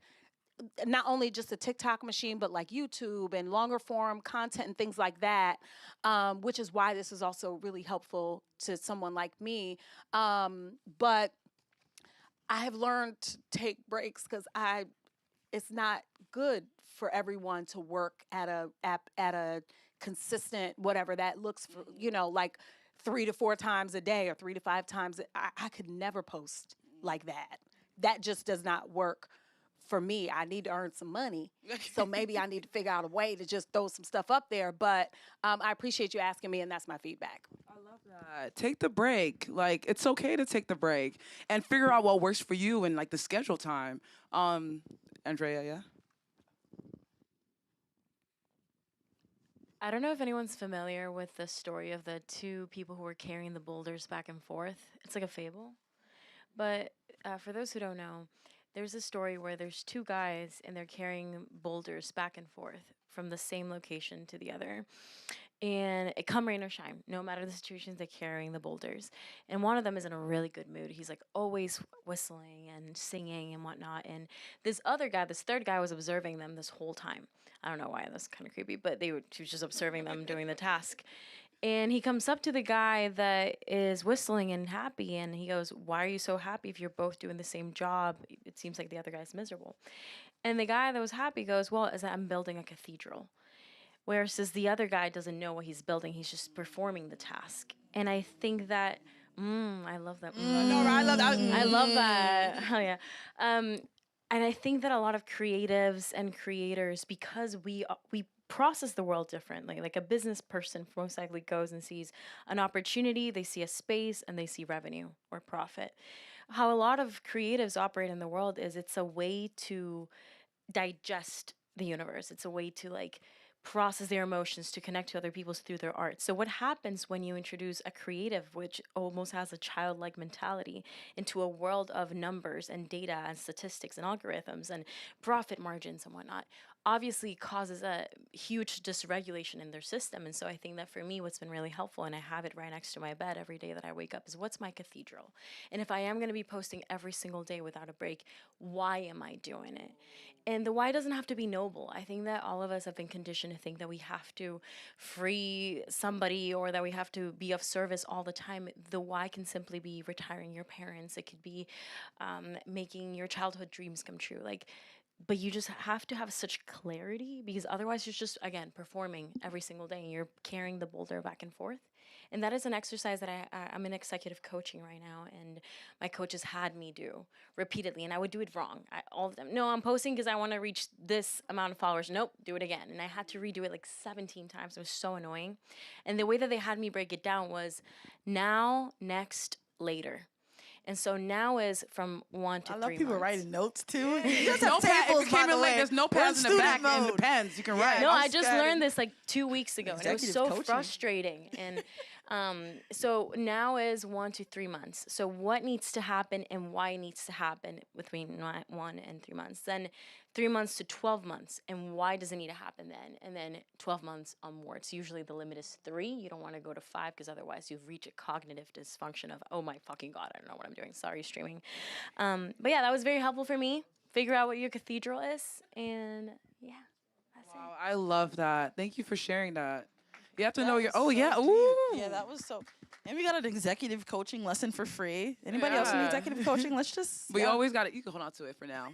not only just the TikTok machine, but like YouTube and longer form content and things like that, which is why this is also really helpful to someone like me. But I have learned to take breaks because it's not good for everyone to work at a consistent whatever that looks for, like 3 to 4 times a day or 3 to 5 times. I could never post like that. That just does not work for me. I need to earn some money. So maybe I need to figure out a way to just throw some stuff up there. But I appreciate you asking me, and that's my feedback. I love that. Take the break. Like, it's okay to take the break and figure out what works for you and like the schedule time. Andrea, yeah? I don't know if anyone's familiar with the story of the 2 people who were carrying the boulders back and forth. It's like a fable. But for those who don't know, there's a story where there's 2 guys and they're carrying boulders back and forth from the same location to the other. And it come rain or shine, no matter the situations, they're carrying the boulders. And one of them is in a really good mood. He's like always whistling and singing and whatnot. And this 3rd guy was observing them this whole time. I don't know why, that's kind of creepy, but she was just observing them doing the task. And he comes up to the guy that is whistling and happy, and he goes, "Why are you so happy if you're both doing the same job? It seems like the other guy's miserable." And the guy that was happy goes, "Well, is that I'm building a cathedral." Whereas the other guy doesn't know what he's building, he's just performing the task. And I think that, I love that. No, I love that. I love that. Oh, yeah. And I think that a lot of creatives and creators, because we process the world differently. Like a business person most likely goes and sees an opportunity, they see a space, and they see revenue or profit. How a lot of creatives operate in the world is it's a way to digest the universe. It's a way to like process their emotions, to connect to other people through their art. So what happens when you introduce a creative which almost has a childlike mentality into a world of numbers and data and statistics and algorithms and profit margins and whatnot, obviously causes a huge dysregulation in their system. And so I think that for me, what's been really helpful, and I have it right next to my bed every day that I wake up, is what's my cathedral? And if I am going to be posting every single day without a break, why am I doing it? And the why doesn't have to be noble. I think that all of us have been conditioned to think that we have to free somebody or that we have to be of service all the time. The why can simply be retiring your parents. It could be making your childhood dreams come true. But you just have to have such clarity, because otherwise you're just, again, performing every single day and you're carrying the boulder back and forth. And that is an exercise that I'm in executive coaching right now, and my coaches had me do repeatedly, and I would do it wrong. All of them. No, I'm posting because I want to reach this amount of followers. Nope, do it again. And I had to redo it like 17 times. It was so annoying. And the way that they had me break it down was now, next, later. And so now is from 1 to 3 months. I love people writing notes too. There's no pad. If you came in late, there's no pads in the back and the pens. You can write. No, I just learned this like 2 weeks ago, and it was so coaching. frustrating. And so now is 1 to 3 months. So what needs to happen and why it needs to happen between 1 and 3 months. Then 3 months to 12 months, and why does it need to happen then? And then 12 months onwards. Usually the limit is 3. You don't want to go to 5 because otherwise you've reached a cognitive dysfunction of, oh my fucking God, I don't know what I'm doing. Sorry, streaming. But yeah, that was very helpful for me. Figure out what your cathedral is, and yeah, that's Wow, I love that. Thank you for sharing that. You have to know your. Oh yeah, ooh. Yeah, that was so. And we got an executive coaching lesson for free. Anybody else need executive coaching? Let's just. But you always got to. You can hold on to it for now.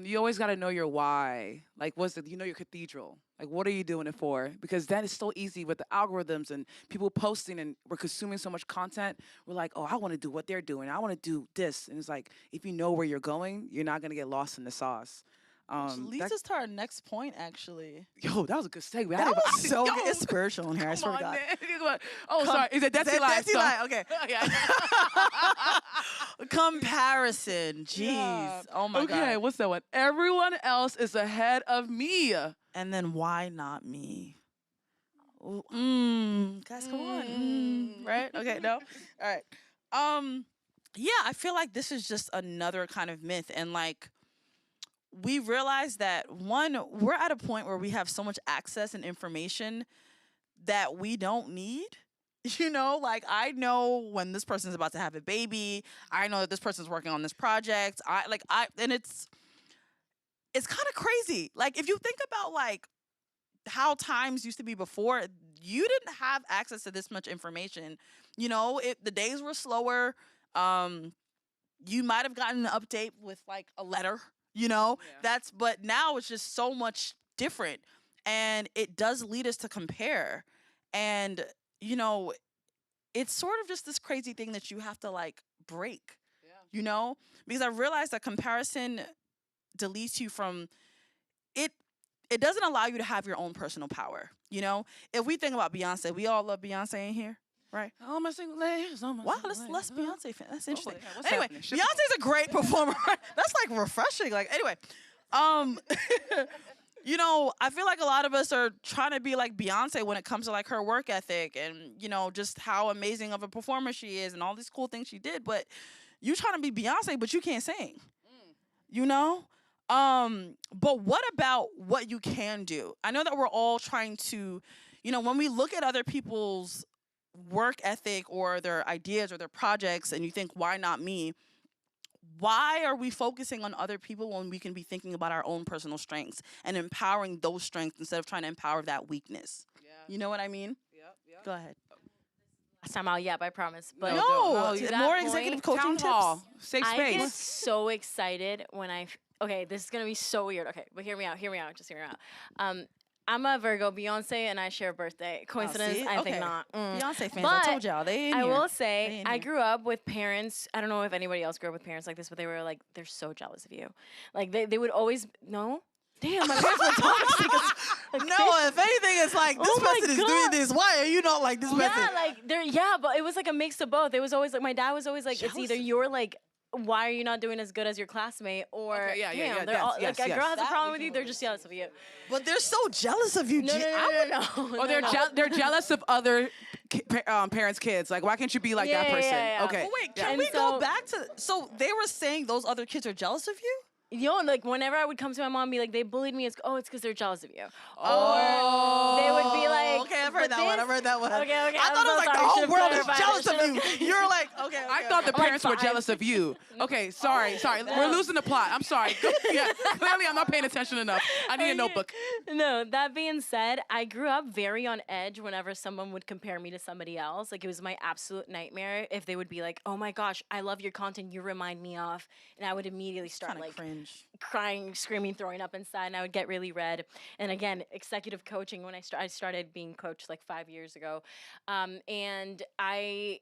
You always got to know your why. Like, what's the? You know your cathedral. Like, what are you doing it for? Because that is so easy with the algorithms and people posting, and we're consuming so much content. We're like, oh, I want to do what they're doing. I want to do this, and it's like, if you know where you're going, you're not gonna get lost in the sauce. Which leads us to our next point, actually. Yo, that was a good segue. That was so good. It's spiritual in here, I swear to God. Oh, sorry. Is it Desi Live? Okay. Comparison. Jeez. Yeah. Oh, my God. Okay, what's that one? Everyone else is ahead of me. And then why not me? Guys, come on. Right? Okay, no? All right. Yeah, I feel like this is just another kind of myth. And, like, we realize that, one, we're at a point where we have so much access and information that we don't need. You know, like, I know when this person's about to have a baby. I know that this person's working on this project. And it's kind of crazy. Like, if you think about, like, how times used to be before, you didn't have access to this much information. You know, the days were slower. You might have gotten an update with, like, a letter. You know, but now it's just so much different, and it does lead us to compare. And, you know, it's sort of just this crazy thing that you have to, like, break, you know, because I realized that comparison deletes you from it. It doesn't allow you to have your own personal power. You know, if we think about Beyonce, we all love Beyonce in here. Right. Oh, my single ladies. Wow, let's Beyonce fan. That's interesting. Okay, anyway, Beyonce's a great performer. That's like refreshing. Like, anyway, you know, I feel like a lot of us are trying to be like Beyonce when it comes to like her work ethic and, you know, just how amazing of a performer she is and all these cool things she did. But you trying to be Beyonce, but you can't sing. You know? But what about what you can do? I know that we're all trying to, you know, when we look at other people's work ethic or their ideas or their projects and you think, why not me? Why are we focusing on other people when we can be thinking about our own personal strengths and empowering those strengths instead of trying to empower that weakness? Yeah. You know what I mean? Yep. Go ahead. last time out. Yep, I promise. But No, to that more point, executive coaching Town tips. hall, safe I get space. so excited when okay, this is gonna be so weird. Okay, but hear me out, just hear me out. I'm a Virgo, Beyonce and I share a birthday. Coincidence? see? I Okay. think not. Beyonce fans, But I told y'all, they in I here. will They say, in I here. grew up with parents. I don't know if anybody else grew up with parents like this, but they were like, they're so jealous of you. Like they would always no. Damn, my parents were toxic. No, if anything, it's like this Oh my person is doing God. this. Why are you not like this person? Yeah, like but it was like a mix of both. It was always like my dad was always like, it's either you're like, why are you not doing as good as your classmate, or Okay, yeah, damn, they're yes, all yes, like a yes. girl has a That problem we with you, can they're just jealous of you. But they're so jealous of you. No, G- no, I would- no. Or they're jealous of other parents' kids. Like, why can't you be like that Yeah, person? yeah, yeah. Okay. But wait, Yeah. can And we go so- back to? So they were saying those other kids are jealous of you. Yo, like whenever I would come to my mom and be like, they bullied me, it's because they're jealous of you. Oh. Or they would be like, Okay, I've heard "But that one. I've this-" heard that one. Okay, I I'm thought it so was like sorry, the whole should've world is clarified it, jealous of you. should've- You're like, okay. I thought the I'm like, parents were fine. jealous of you. Okay, sorry. We're losing the plot. I'm sorry. Yeah, clearly I'm not paying attention enough. I need a notebook. No, that being said, I grew up very on edge whenever someone would compare me to somebody else. Like, it was my absolute nightmare if they would be like, oh my gosh, I love your content, you remind me of. And I would immediately start Kinda like cringe. crying, screaming, throwing up inside, and I would get really red. And again, executive coaching, when I started being coached like 5 years ago. And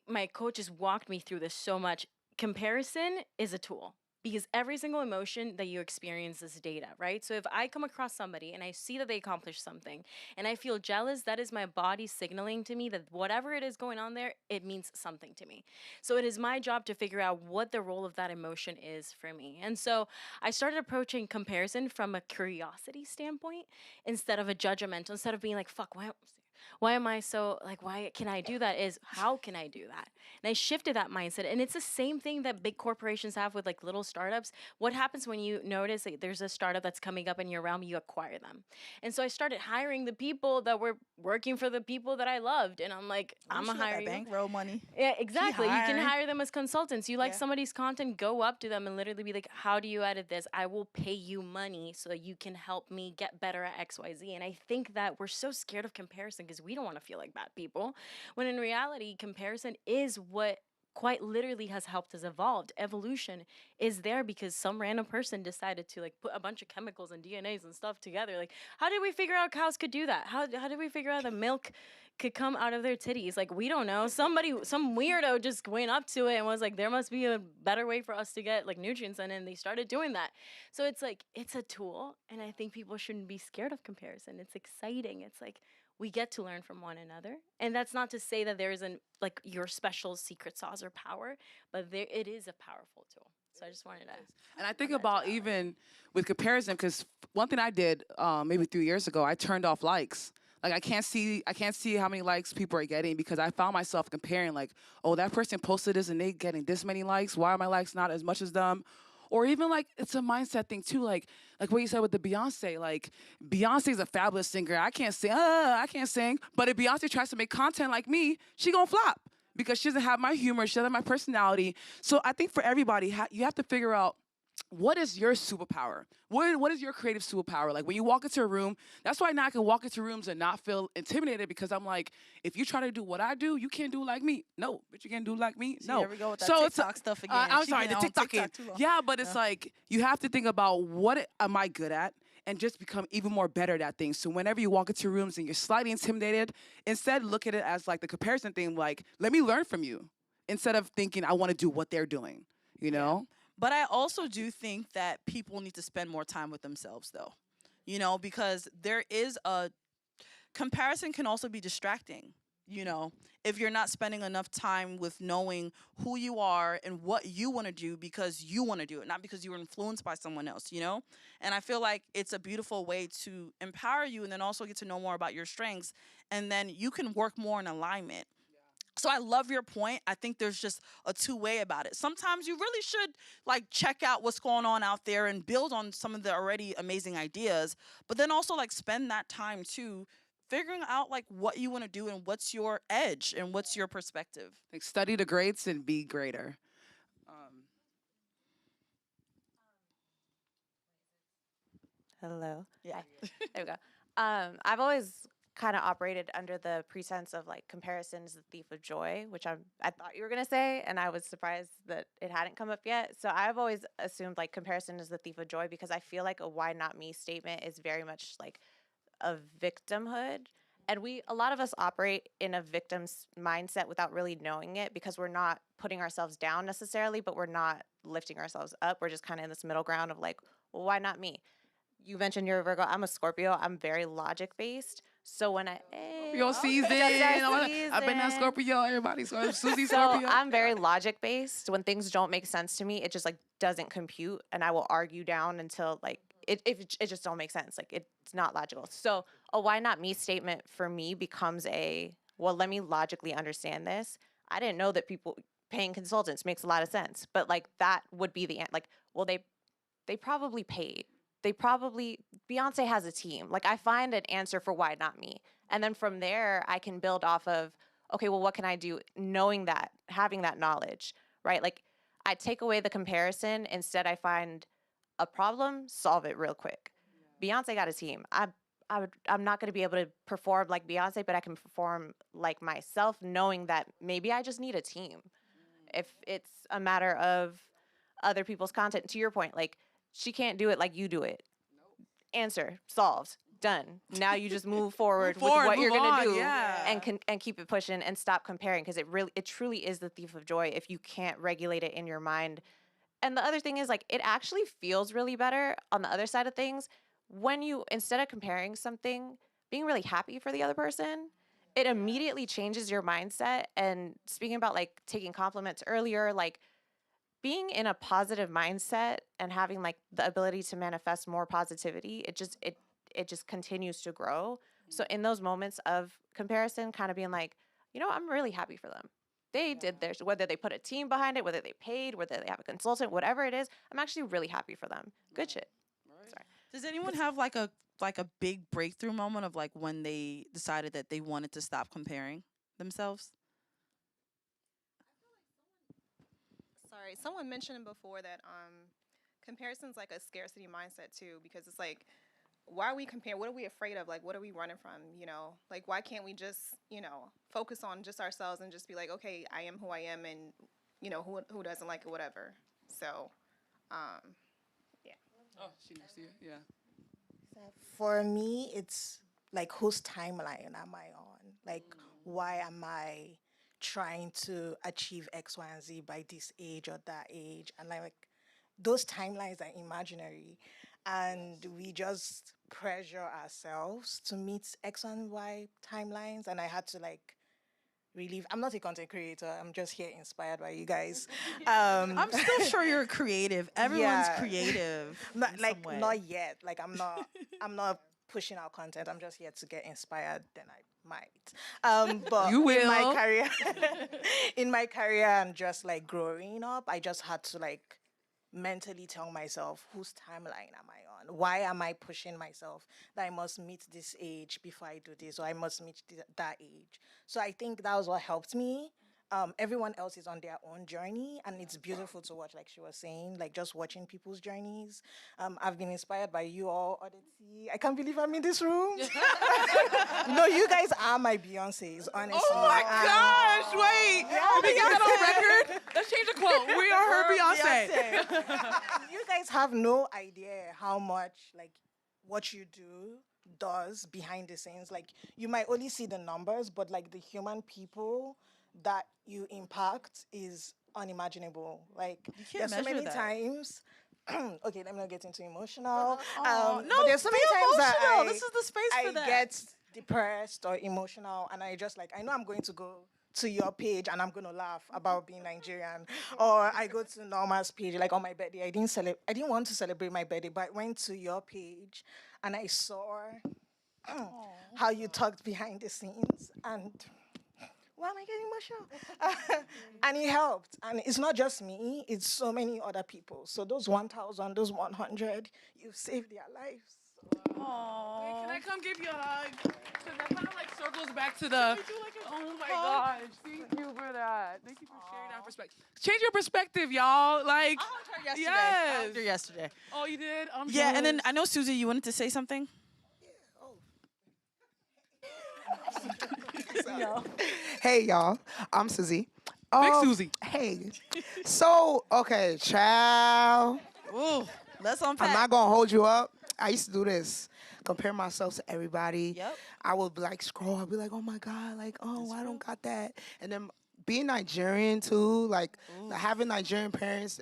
my coaches walked me through this so much. Comparison is a tool. Because every single emotion that you experience is data, right? So if I come across somebody and I see that they accomplished something and I feel jealous, that is my body signaling to me that whatever it is going on there, it means something to me. So it is my job to figure out what the role of that emotion is for me. And so I started approaching comparison from a curiosity standpoint instead of a judgmental, instead of being like, fuck, why am I so, like, why can I do that, is how can I do that? And I shifted that mindset. And it's the same thing that big corporations have with like little startups. What happens when you notice that there's a startup that's coming up in your realm, you acquire them. And so I started hiring the people that were working for the people that I loved. And I'm like, I'm She going to got hire that you. bankroll money. Yeah, exactly. You can hiring. hire them as consultants. You like Yeah. somebody's content, go up to them and literally be like, how do you edit this? I will pay you money so that you can help me get better at XYZ. And I think that we're so scared of comparison because we don't want to feel like bad people. When in reality, comparison is what quite literally has helped us evolve. Evolution is there because some random person decided to like put a bunch of chemicals and DNAs and stuff together. Like, how did we figure out cows could do that? How did we figure out that milk could come out of their titties? Like, we don't know. Some weirdo just went up to it and was like, there must be a better way for us to get like nutrients in, and they started doing that. So it's like, it's a tool, and I think people shouldn't be scared of comparison. It's exciting. It's like, we get to learn from one another. And that's not to say that there isn't like your special secret sauce or power, but it is a powerful tool. So I just wanted to. And I think about even with comparison, because one thing I did maybe 3 years ago, I turned off likes. Like I can't see how many likes people are getting because I found myself comparing like, oh, that person posted this and they getting this many likes. Why are my likes not as much as them? Or even like it's a mindset thing too, like what you said with the Beyonce. Like Beyonce's a fabulous singer. I can't sing. But if Beyonce tries to make content like me, she gonna flop because she doesn't have my humor, she doesn't have my personality. So I think for everybody, you have to figure out what is your superpower? What is your creative superpower? Like when you walk into a room, that's why now I can walk into rooms and not feel intimidated because I'm like, if you try to do what I do, you can't do like me. No, but you can't do like me. No. Here we go with that so TikTok stuff again. I'm She sorry, been the on TikTok. too long. Yeah, but it's like you have to think about what am I good at and just become even more better at that thing. So whenever you walk into rooms and you're slightly intimidated, instead look at it as like the comparison thing, like let me learn from you instead of thinking I want to do what they're doing, you know? But I also do think that people need to spend more time with themselves, though, you know, because there is a comparison can also be distracting, you know, if you're not spending enough time with knowing who you are and what you want to do because you want to do it, not because you were influenced by someone else, you know? And I feel like it's a beautiful way to empower you and then also get to know more about your strengths, and then you can work more in alignment. So I love your point. I think there's just a two-way about it. Sometimes you really should like check out what's going on out there and build on some of the already amazing ideas, but then also like spend that time too figuring out like what you want to do and what's your edge and what's your perspective. Like study the greats and be greater. Hello. Yeah. There we go. I've always kind of operated under the pretense of like comparison is the thief of joy, which I thought you were gonna say, and I was surprised that it hadn't come up yet. So I've always assumed like comparison is the thief of joy because I feel like a why not me statement is very much like a victimhood. And a lot of us operate in a victim's mindset without really knowing it because we're not putting ourselves down necessarily, but we're not lifting ourselves up. We're just kind of in this middle ground of like, well, why not me? You mentioned you're a Virgo. I'm a Scorpio. I'm very logic based. So when Scorpio season. I've been that Scorpio. Everybody's Susie Scorpio. I'm very logic based. When things don't make sense to me, it just like doesn't compute, and I will argue down until like it just don't make sense. Like it's not logical. So a why not me statement for me becomes a, well, let me logically understand this. I didn't know that people paying consultants makes a lot of sense, but like that would be the like, well, they probably paid. Beyonce has a team. Like I find an answer for why not me. And then from there I can build off of, okay, well, what can I do? Knowing that, having that knowledge, right? Like I take away the comparison. Instead I find a problem, solve it real quick. Beyonce got a team. I'm not gonna be able to perform like Beyonce, but I can perform like myself, knowing that maybe I just need a team. If it's a matter of other people's content, to your point, like she can't do it like you do it. Answer, solved, done. Now you just move forward with what you're gonna do and keep it pushing and stop comparing because it truly is the thief of joy if you can't regulate it in your mind. And the other thing is like it actually feels really better on the other side of things when you, instead of comparing something, being really happy for the other person, it immediately changes your mindset. And speaking about like taking compliments earlier, like being in a positive mindset and having like the ability to manifest more positivity, it just continues to grow. So in those moments of comparison, kind of being like, you know, I'm really happy for them. They did theirs, whether they put a team behind it, whether they paid, whether they have a consultant, whatever it is, I'm actually really happy for them. Good shit. Sorry. Does anyone have like a big breakthrough moment of like when they decided that they wanted to stop comparing themselves? Sorry, someone mentioned before that comparison's like a scarcity mindset too, because it's like, why are we comparing? What are we afraid of? Like, what are we running from? You know, like, why can't we just, you know, focus on just ourselves and just be like, okay, I am who I am, and you know, who doesn't like it, whatever. So, yeah. Oh, she next to you, yeah. For me, it's like, whose timeline am I on? Like, why am I trying to achieve X, Y, and Z by this age or that age? And like those timelines are imaginary. And we just pressure ourselves to meet X and Y timelines. And I had to like relieve. I'm not a content creator. I'm just here inspired by you guys. I'm still sure you're creative. Everyone's creative. Not yet. Like I'm not pushing out content. I'm just here to get inspired. Then I might. But you will. In my career and just like growing up, I just had to like mentally tell myself, whose timeline am I on? Why am I pushing myself that I must meet this age before I do this, or I must meet that age? So I think that was what helped me. Everyone else is on their own journey, and it's beautiful to watch, like she was saying, like just watching people's journeys. I've been inspired by you all, Odyssey. I can't believe I'm in this room. No, you guys are my Beyonces, honestly. Oh my gosh, wait. Can we get that on record? Let's change the quote. We are her Beyonce. You guys have no idea how much, like, what you do does behind the scenes. Like, you might only see the numbers, but like the human people that you impact is unimaginable. Like, there's so many times. Okay, let me not get into emotional. No, but there's so many times that this is the space for that. I get depressed or emotional, and I just like, I know I'm going to go to your page and I'm going to laugh about being Nigerian. Or I go to Norma's page, like on my birthday. I didn't want to celebrate my birthday, but I went to your page and I saw how you talked behind the scenes, and why am I getting emotional? And it helped. And it's not just me, it's so many other people. So those 1,000, those 100, you've saved their lives. Aww. Wait, can I come give you a hug? Because that kind of like circles back to the, oh my gosh, thank you for that. Thank you for sharing that perspective. Change your perspective, y'all. Like, I hugged her yesterday. yes. I hugged her yesterday. Oh, you did? I'm yeah, jealous. and then I know, Susie, you wanted to say something? Hey y'all, I'm Susie. Big Susie. Hey. So, okay, child. Ooh, let's unpack. I'm not gonna hold you up. I used to do this. Compare myself to everybody. Yep. I would like scroll. I'd be like, oh my God, like, oh, I don't got that. And then being Nigerian too, like having Nigerian parents.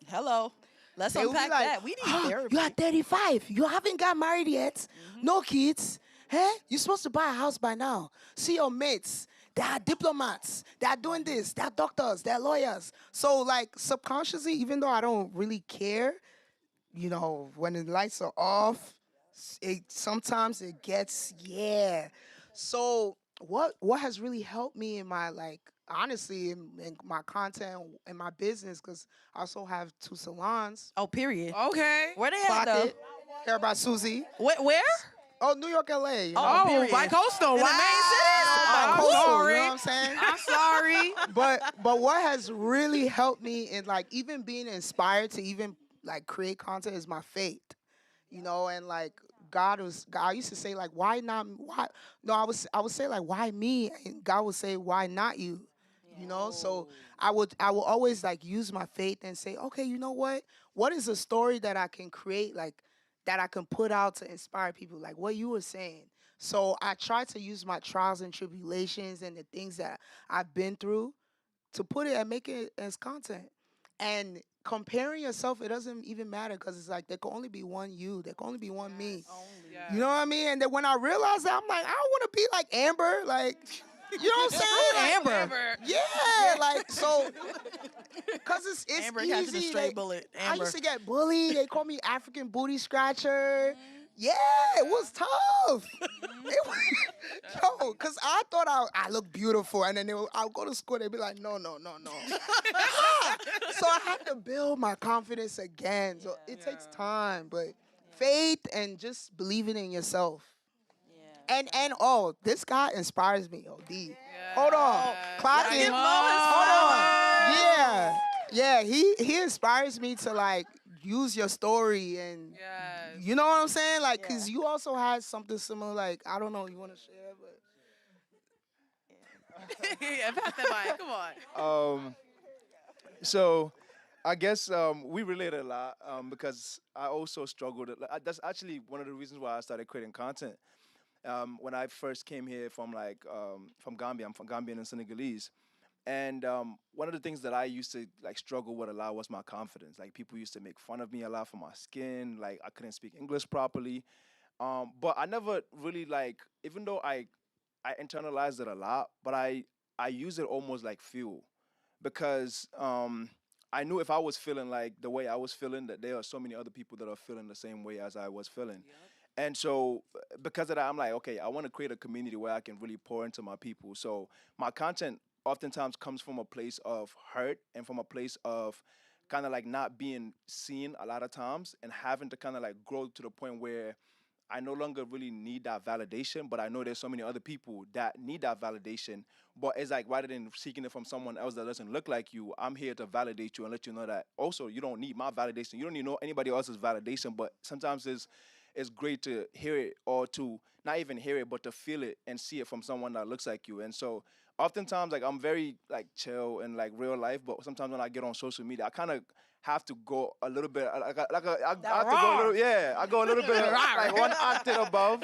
Hello. Let's they would be unpack like, that. We need "Oh, therapy. you are 35. You haven't got married yet. No kids. Hey, you're supposed to buy a house by now. See your mates. They are diplomats. They are doing this. They are doctors. They are lawyers. So, like, subconsciously, even though I don't really care, you know, when the lights are off, sometimes it gets, yeah. So, what has really helped me in my, like, honestly, in my content and my business, because I also have 2 salons. Oh, period. Okay. Where they at, Clock though? it. Care about Susie. Where? Oh, New York, LA. You know? Oh, Oh, period. bi-coastal. In the Wow. main cities? I'm Oh, sorry. You know what I'm saying? I'm sorry. But what has really helped me in like even being inspired to even like create content is my faith. You know, and like God used to say like why not why no I would say like why me, and God would say why not you. You know, so I would always like use my faith and say, okay, you know what is a story that I can create, like that I can put out to inspire people, like what you were saying. So I try to use my trials and tribulations and the things that I've been through to put it and make it as content. And comparing yourself, it doesn't even matter because it's like there can only be one you, there can only be one me. You know what I mean? And then when I realized that, I'm like, I don't want to be like Amber, like. You know what I'm saying? Like, Amber. Yeah, like so, cause it's Amber easy. catching a stray bullet. I Amber. used to get bullied. They call me African booty scratcher. Yeah, it was tough. It was, yo, cause I thought I looked beautiful, and then I'll go to school. They'd be like, no. So I had to build my confidence again. So it takes time, but faith and just believing in yourself. And oh, this guy inspires me, OD. Hold on. Clock Let's it. give Mo his Hold on. flowers. Yeah, he inspires me to like use your story and you know what I'm saying? Like, cause you also had something similar, like, I don't know, you wanna share, but Yeah, pass that mic. Come on. So I guess we relate a lot because I also struggled. That's actually one of the reasons why I started creating content. When I first came here from Gambia, I'm from Gambian and Senegalese, and one of the things that I used to like struggle with a lot was my confidence. Like people used to make fun of me a lot for my skin. Like I couldn't speak English properly, but I never really like. Even though I internalized it a lot, but I use it almost like fuel because I knew if I was feeling like the way I was feeling, that there are so many other people that are feeling the same way as I was feeling. And so, because of that, I'm like, okay, I want to create a community where I can really pour into my people. So, my content oftentimes comes from a place of hurt and from a place of kind of like not being seen a lot of times and having to kind of like grow to the point where I no longer really need that validation, but I know there's so many other people that need that validation. But it's like rather than seeking it from someone else that doesn't look like you, I'm here to validate you and let you know that also you don't need my validation. You don't need anybody else's validation, but sometimes it's great to hear it or to not even hear it, but to feel it and see it from someone that looks like you. And so oftentimes like I'm very like chill in like real life, but sometimes when I get on social media, I kind of have to go a little bit I have to go a little I go a little bit like one octave above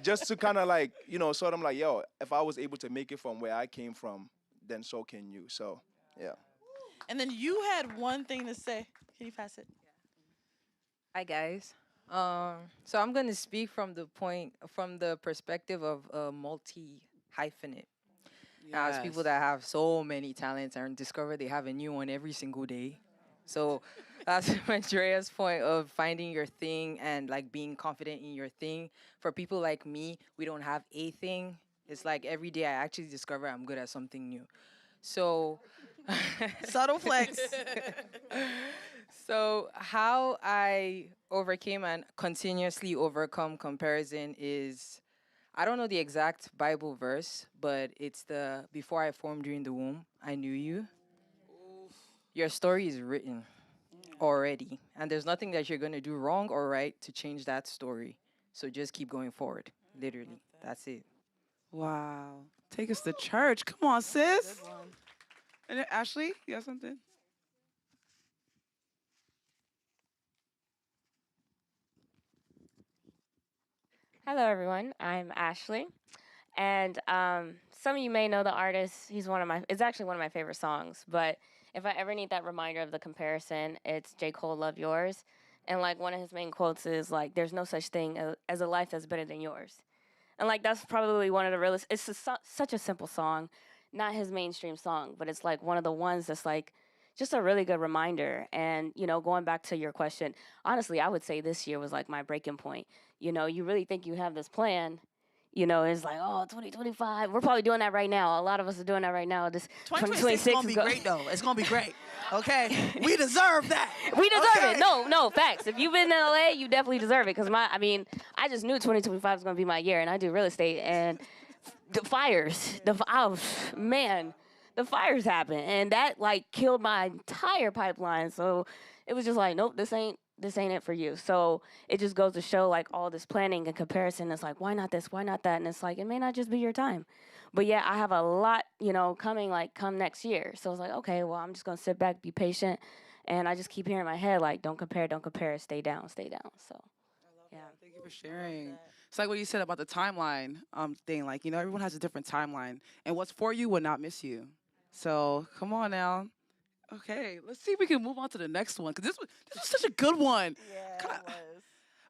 just to kind of like sort of like yo, if I was able to make it from where I came from, then so can you. So yeah. And then you had one thing to say. Can you pass it? Hi guys. So I'm going to speak from the perspective of a multi hyphenate. Now, it's people that have so many talents and discover they have a new one every single day. So that's Drea's point of finding your thing and like being confident in your thing. For people like me, we don't have a thing. It's like every day I actually discover I'm good at something new. So subtle flex. So how I overcame and continuously overcome comparison is, I don't know the exact Bible verse, but it's the before I formed you in the womb, I knew you. Your story is written already, and there's nothing that you're going to do wrong or right to change that story. So just keep going forward. Literally, that's it. Wow. Take us to church. Come on, sis. And then Ashley, you got something? Hello, everyone. I'm Ashley, and some of you may know the artist. He's one of my. It's actually one of my favorite songs. But if I ever need that reminder of the comparison, it's J. Cole, "Love Yours," and like one of his main quotes is like, "There's no such thing as a life that's better than yours," and like that's probably one of the realest. It's such a simple song, not his mainstream song, but it's like one of the ones that's like just a really good reminder. And, going back to your question, honestly, I would say this year was like my breaking point. You really think you have this plan. It's like, oh, 2025. We're probably doing that right now. A lot of us are doing that right now. This 2026 is gonna be great though. It's gonna be great. Okay, we deserve that. We deserve it. No, facts. If you've been in LA, you definitely deserve it. Because I just knew 2025 was gonna be my year, and I do real estate. And the fires, the fires happened, and that like killed my entire pipeline. So it was just like, nope, this ain't it for you. So it just goes to show like all this planning and comparison. It's like, why not this? Why not that? And it's like, it may not just be your time. But yeah, I have a lot, coming like come next year. So it's like, okay, well, I'm just gonna sit back, be patient, and I just keep hearing in my head like, don't compare, stay down, stay down. So yeah. Thank you for sharing. It's like what you said about the timeline thing. Like, everyone has a different timeline, and what's for you will not miss you. So come on now. Okay, let's see if we can move on to the next one, because this was such a good one. Yeah, it was.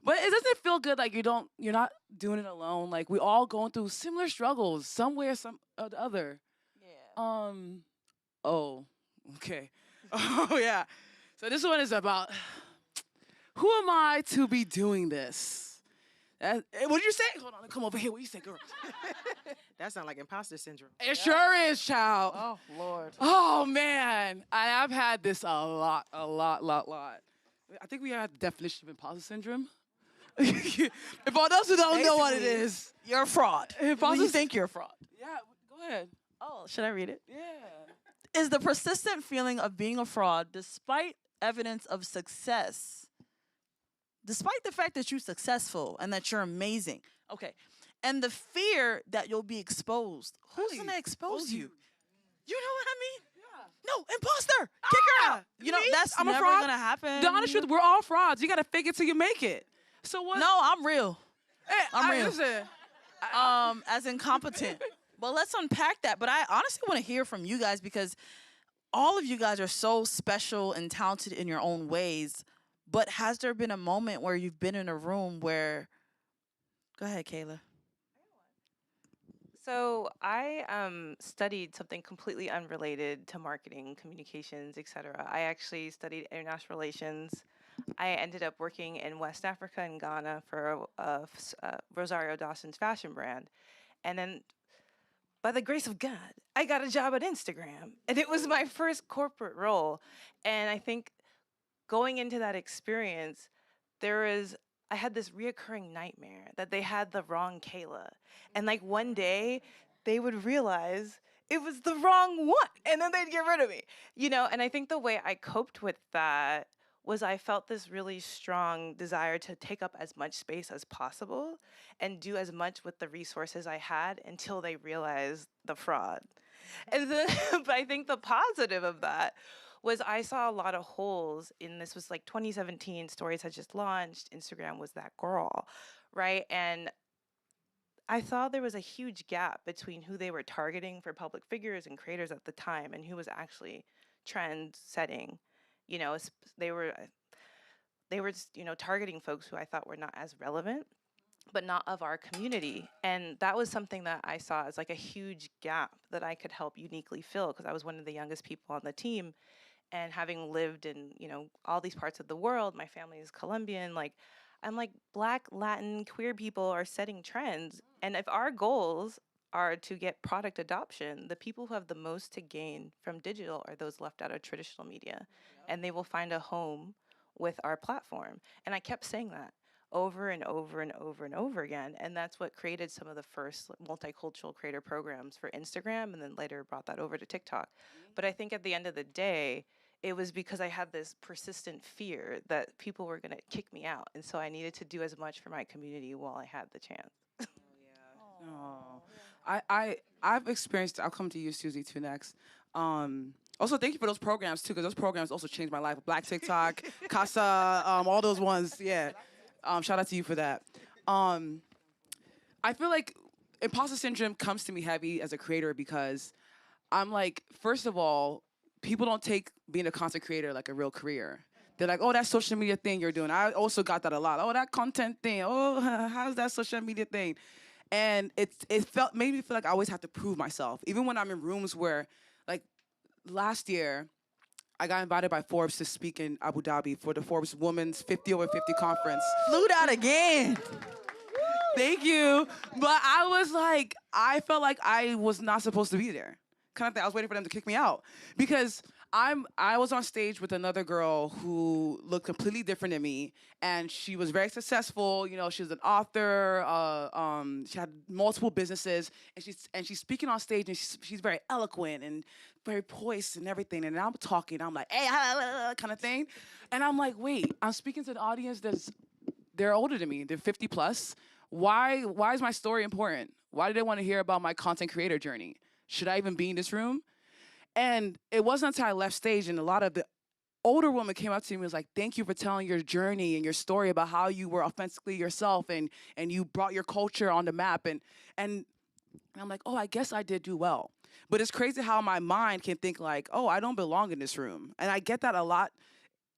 But it doesn't feel good like you're not doing it alone. Like we all going through similar struggles somewhere, some or the other. Yeah. Oh. Okay. Oh yeah. So this one is about who am I to be doing this? What did you say? Hold on, come over here. What you say, girl? That sounds like imposter syndrome. It sure is, child. Oh, Lord. Oh man, I've had this a lot. I think we have the definition of imposter syndrome. If all those who don't know what it is, you're a fraud. When you think you're a fraud. Yeah, go ahead. Oh, should I read it? Yeah. Is the persistent feeling of being a fraud despite evidence of success. Despite the fact that you're successful and that you're amazing. Okay. And the fear that you'll be exposed. Who's going to expose you? You know what I mean? Yeah. No, imposter. Kick her out. You know, that's I'm never a fraud. going to happen. The honest truth, we're all frauds. You got to fake it till you make it. So what? No, I'm real. Hey, I'm real. Listen. As incompetent. But let's unpack that. But I honestly want to hear from you guys because all of you guys are so special and talented in your own ways. But has there been a moment where you've been in a room where... Go ahead, Kayla. So I studied something completely unrelated to marketing, communications, etc. I actually studied international relations. I ended up working in West Africa and Ghana for Rosario Dawson's fashion brand. And then, by the grace of God, I got a job at Instagram. And it was my first corporate role. And I think going into that experience, I had this reoccurring nightmare that they had the wrong Kayla. And like one day, they would realize it was the wrong one. And then they'd get rid of me. You know, and I think the way I coped with that was I felt this really strong desire to take up as much space as possible and do as much with the resources I had until they realized the fraud. And then, but I think the positive of that was I saw a lot of holes in this. Was like 2017, Stories had just launched, Instagram was that girl, right? And I saw there was a huge gap between who they were targeting for public figures and creators at the time and who was actually trend setting. You know, they were just, targeting folks who I thought were not as relevant, but not of our community. And that was something that I saw as like a huge gap that I could help uniquely fill because I was one of the youngest people on the team. And having lived in, all these parts of the world, my family is Colombian, I'm like Black, Latin, queer people are setting trends. And if our goals are to get product adoption, the people who have the most to gain from digital are those left out of traditional media. And they will find a home with our platform. And I kept saying that over and over and over and over again. And that's what created some of the first multicultural creator programs for Instagram and then later brought that over to TikTok. But I think at the end of the day, it was because I had this persistent fear that people were going to kick me out. And so I needed to do as much for my community while I had the chance. Oh, I've experienced. I'll come to you, Susie, too next. Also, thank you for those programs too, because those programs also changed my life. Black TikTok, Casa, all those ones. Yeah. Shout out to you for that. I feel like imposter syndrome comes to me heavy as a creator because I'm like, first of all, people don't take being a content creator like a real career. They're like, oh, that social media thing you're doing. I also got that a lot. Oh, that content thing. Oh, how's that social media thing? And made me feel like I always have to prove myself. Even when I'm in rooms where, like last year, I got invited by Forbes to speak in Abu Dhabi for the Forbes Women's 50 Over 50 conference. Flew out again. Thank you. But I felt like I was not supposed to be there. Kind of thing. I was waiting for them to kick me out because I was on stage with another girl who looked completely different than me, and she was very successful. You know, she was an author. She had multiple businesses, and she's speaking on stage, and she's very eloquent and very poised and everything. And I'm talking, I'm like, hey, kind of thing, and I'm like, wait, I'm speaking to the audience they're older than me. They're 50 plus. Why is my story important? Why do they want to hear about my content creator journey? Should I even be in this room? And it wasn't until I left stage and a lot of the older women came up to me and was like, thank you for telling your journey and your story about how you were authentically yourself and you brought your culture on the map. And I'm like, oh, I guess I did do well. But it's crazy how my mind can think like, oh, I don't belong in this room. And I get that a lot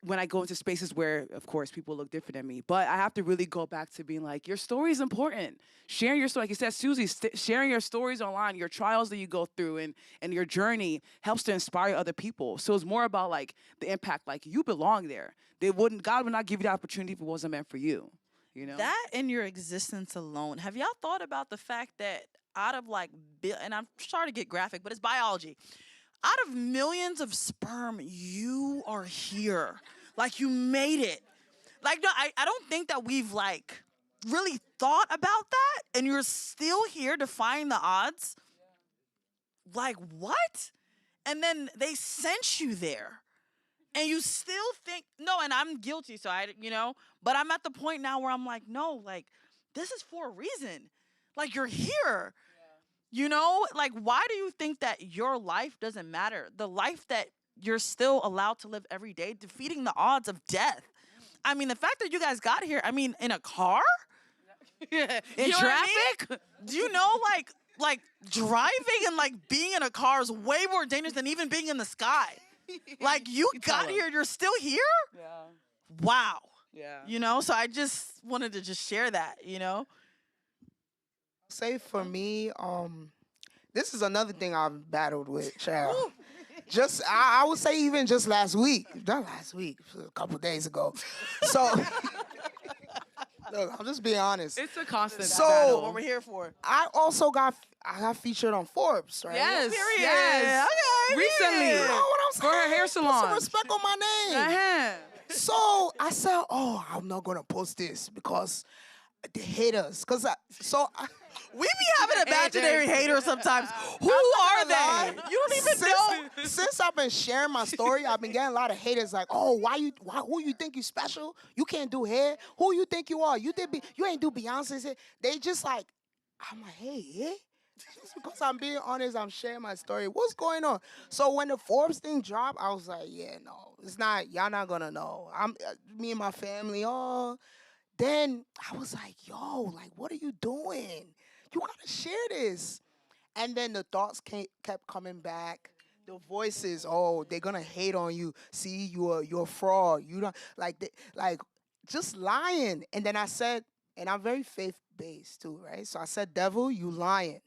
when I go into spaces where, of course, people look different than me. But I have to really go back to being like, your story is important. Sharing your story, like you said, Susie, sharing your stories online, your trials that you go through and your journey helps to inspire other people. So it's more about like the impact, like you belong there. God would not give you the opportunity if it wasn't meant for you. You know? That and your existence alone. Have y'all thought about the fact that out of like, and I'm sorry to get graphic, but it's biology. Out of millions of sperm, you are here. Like, you made it. Like, no, I don't think that we've, like, really thought about that, and you're still here defying the odds. Like, what? And then they sent you there, and you still think, no, and I'm guilty, so but I'm at the point now where I'm like, no, like, this is for a reason. Like, you're here. You know, like, why do you think that your life doesn't matter? The life that you're still allowed to live every day, defeating the odds of death. I mean, the fact that you guys got here, I mean, in a car? In You know what I traffic? mean? Do you know, like driving and, like, being in a car is way more dangerous than even being in the sky. Like, you got here, you're still here? Yeah. Wow. Yeah. You know, so I just wanted to just share that, you know? Say for me, this is another thing I've battled with, child. Just I would say even just last week, not last week, a couple days ago. So look, I'm just being honest. It's a constant So battle. What we're here for. I got featured on Forbes, right? Yes. Period. Yes. Okay, Recently. You know what I'm saying? For her hair Put salon. some respect on my name. Uh-huh. So I said, oh, I'm not gonna post this because the haters. We be having imaginary haters sometimes. Who are they? You don't even know. Since I've been sharing my story, I've been getting a lot of haters like, oh, who you think you special? You can't do hair? Who you think you are? You ain't do Beyonce's hair. They just like, I'm like, hey, yeah? Just because I'm being honest, I'm sharing my story. What's going on? So when the Forbes thing dropped, I was like, yeah, no, it's not, y'all not gonna know. Me and my family, then I was like, yo, like, what are you doing? You gotta share this. And then the thoughts kept coming back. The voices, oh, they're gonna hate on you. See, you're a fraud. You don't just lying. And then I said, and I'm very faith-based too, right? So I said, devil, you lying.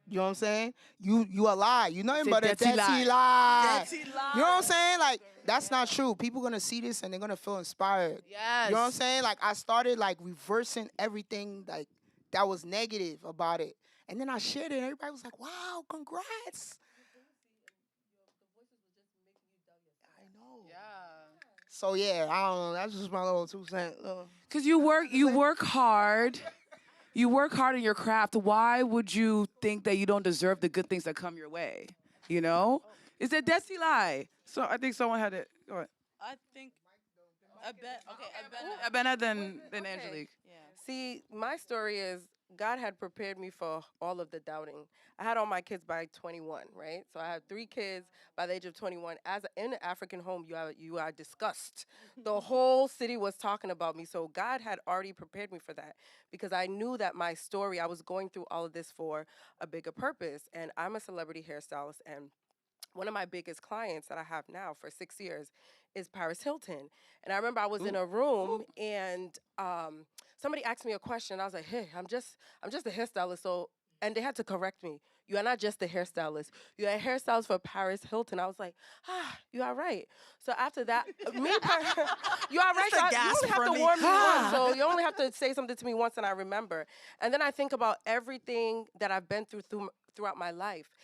You know what I'm saying? You a lie. You nothing but a dirty lie. Dirty You know what I'm saying? Like, that's not true. People gonna see this and they're gonna feel inspired. Yes. You know what I'm saying? Like, I started like reversing everything like that was negative about it. And then I shared it and everybody was like, wow, congrats. I know. Yeah. So yeah, I don't know. That's just my little 2 cents. Because you work hard. You work hard in your craft. Why would you think that you don't deserve the good things that come your way? You know? It's a dirty lie. So I think someone had it. Go ahead. I think, I bet, okay, Abena, then Angelique. See, my story is God had prepared me for all of the doubting. I had all my kids by 21, right? So I had 3 kids by the age of 21. As in an African home, you are discussed. The whole city was talking about me. So God had already prepared me for that because I knew that my story, I was going through all of this for a bigger purpose. And I'm a celebrity hairstylist, and one of my biggest clients that I have now for 6 years is Paris Hilton. And I remember I was in a room and somebody asked me a question. I was like, "Hey, I'm just a hairstylist." So, and they had to correct me. "You are not just a hairstylist. You are a hairstylist for Paris Hilton." I was like, "You are right." So after that, you are right. Just a So you gasp only have from to me. warn me once. So you only have to say something to me once, and I remember. And then I think about everything that I've been throughout my life.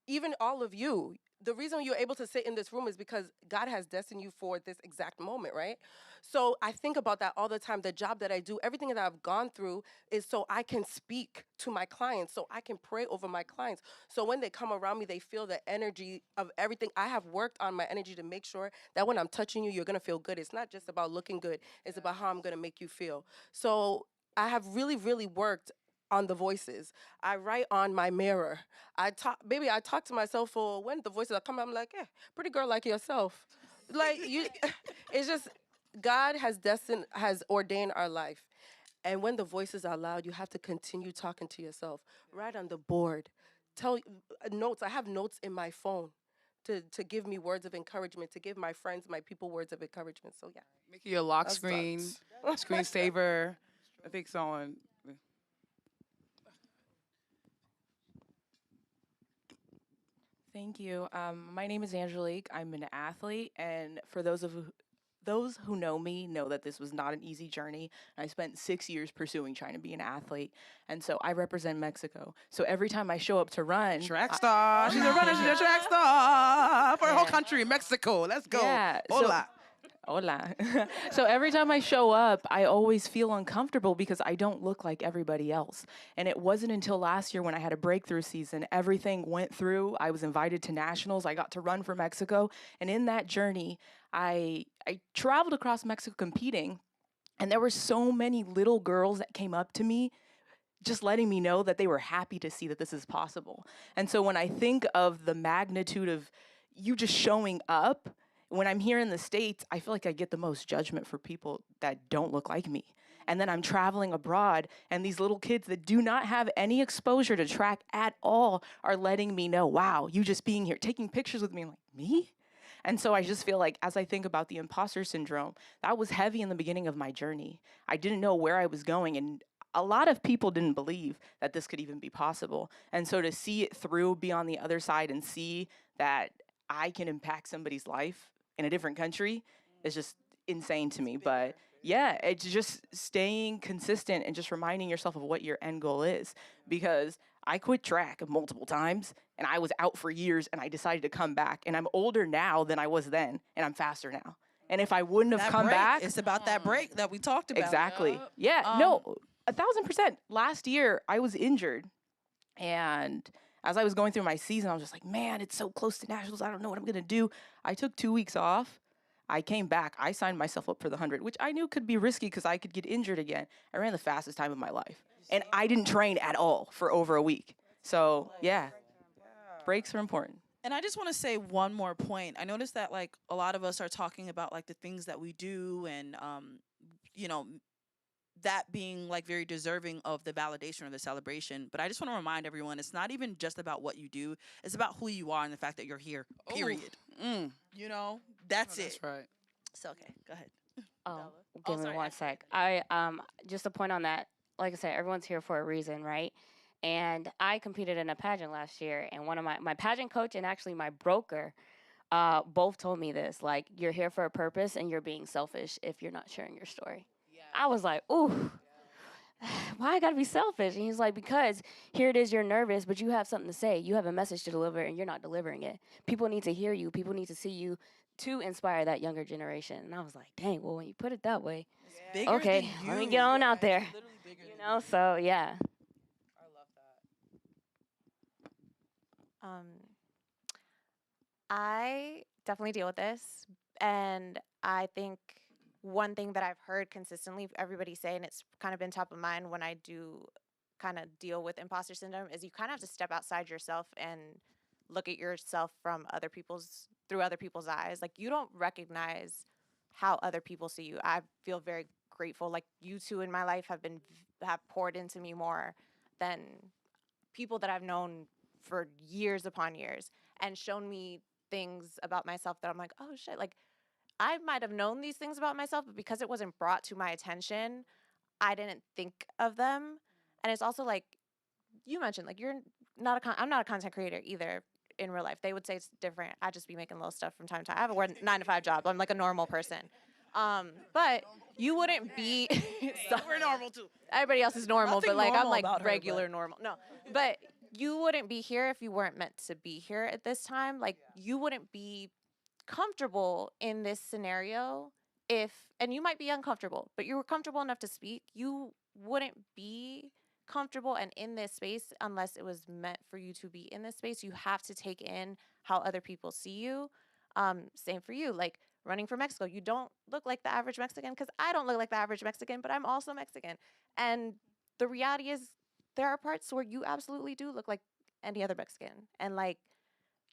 Even all of you, the reason you're able to sit in this room is because God has destined you for this exact moment, right? So I think about that all the time. The job that I do, everything that I've gone through is so I can speak to my clients, so I can pray over my clients. So when they come around me, they feel the energy of everything. I have worked on my energy to make sure that when I'm touching you, you're gonna feel good. It's not just about looking good, it's about how I'm gonna make you feel. So I have really, really worked on the voices. I write on my mirror. I talk to myself for when the voices are coming, I'm like, pretty girl like yourself. Like you it's just God has ordained our life. And when the voices are loud, you have to continue talking to yourself. Write on the board. Tell notes. I have notes in my phone to give me words of encouragement, to give my friends, my people words of encouragement. So yeah. Make it your lock That's screen, that. screensaver. I think someone. Thank you. My name is Angelique. I'm an athlete, and for those who know me know that this was not an easy journey. I spent 6 years pursuing trying to be an athlete, and so I represent Mexico. So every time I show up to run, Track star. She's a runner. She's a track star for the whole country, Mexico. Let's go. Yeah. Hola. Hola. So every time I show up, I always feel uncomfortable because I don't look like everybody else. And it wasn't until last year when I had a breakthrough season, everything went through. I was invited to nationals. I got to run for Mexico. And in that journey, I traveled across Mexico competing. And there were so many little girls that came up to me just letting me know that they were happy to see that this is possible. And so when I think of the magnitude of you just showing up, when I'm here in the States, I feel like I get the most judgment for people that don't look like me. And then I'm traveling abroad, and these little kids that do not have any exposure to track at all are letting me know, wow, you just being here, taking pictures with me. I'm like, me? And so I just feel like as I think about the imposter syndrome, that was heavy in the beginning of my journey. I didn't know where I was going, and a lot of people didn't believe that this could even be possible. And so to see it through, be on the other side and see that I can impact somebody's life in a different country is just insane to me. But yeah, it's just staying consistent and just reminding yourself of what your end goal is. Because I quit track multiple times and I was out for years and I decided to come back. And I'm older now than I was then, and I'm faster now. And if I wouldn't have That come break, back, it's about that break that we talked about. exactly. Yeah, no, 1,000%. Last year I was injured, and as I was going through my season, I was just like, man, it's so close to nationals. I don't know what I'm gonna do. I took 2 weeks off. I came back. I signed myself up for the 100, which I knew could be risky because I could get injured again. I ran the fastest time of my life, and I didn't train at all for over a week. So yeah, breaks are important. And I just want to say one more point. I noticed that like a lot of us are talking about like the things that we do and you know, that being like very deserving of the validation or the celebration. But I just want to remind everyone it's not even just about what you do, it's about who you are and the fact that you're here. Period. You know, that's it. That's right. So okay, go ahead. Give me one sec. I just a point on that. Like I said, everyone's here for a reason, right? And I competed in a pageant last year, and one of my pageant coach and actually my broker both told me this, like, you're here for a purpose and you're being selfish if you're not sharing your story. I was like, ooh, why I gotta be selfish? And he's like, because here it is, you're nervous, but you have something to say. You have a message to deliver, and you're not delivering it. People need to hear you. People need to see you to inspire that younger generation. And I was like, dang, well, when you put it that way, okay, let me get on out there. You know, so yeah. I definitely deal with this, and I think one thing that I've heard consistently everybody say, and it's kind of been top of mind when I do kind of deal with imposter syndrome, is you kind of have to step outside yourself and look at yourself from through other people's eyes. Like, you don't recognize how other people see you. I feel very grateful. Like, you two in my life have poured into me more than people that I've known for years upon years, and shown me things about myself that I'm like, oh shit, like I might have known these things about myself, but because it wasn't brought to my attention, I didn't think of them. And it's also like you mentioned, like I'm not a content creator either in real life. They would say it's different. I just be making little stuff from time to time. I have a 9-to-5 job. I'm like a normal person. But you wouldn't be. We're normal too. Everybody else is normal, Nothing but like I'm normal like about her, regular but- normal. No, but you wouldn't be here if you weren't meant to be here at this time. Like, you wouldn't be comfortable in this scenario and you might be uncomfortable, but you were comfortable enough to speak. You wouldn't be comfortable and in this space unless it was meant for you to be in this space. You have to take in how other people see you. Same for you, like running for Mexico. You don't look like the average Mexican, because I don't look like the average Mexican, but I'm also Mexican. And the reality is, there are parts where you absolutely do look like any other Mexican. And like,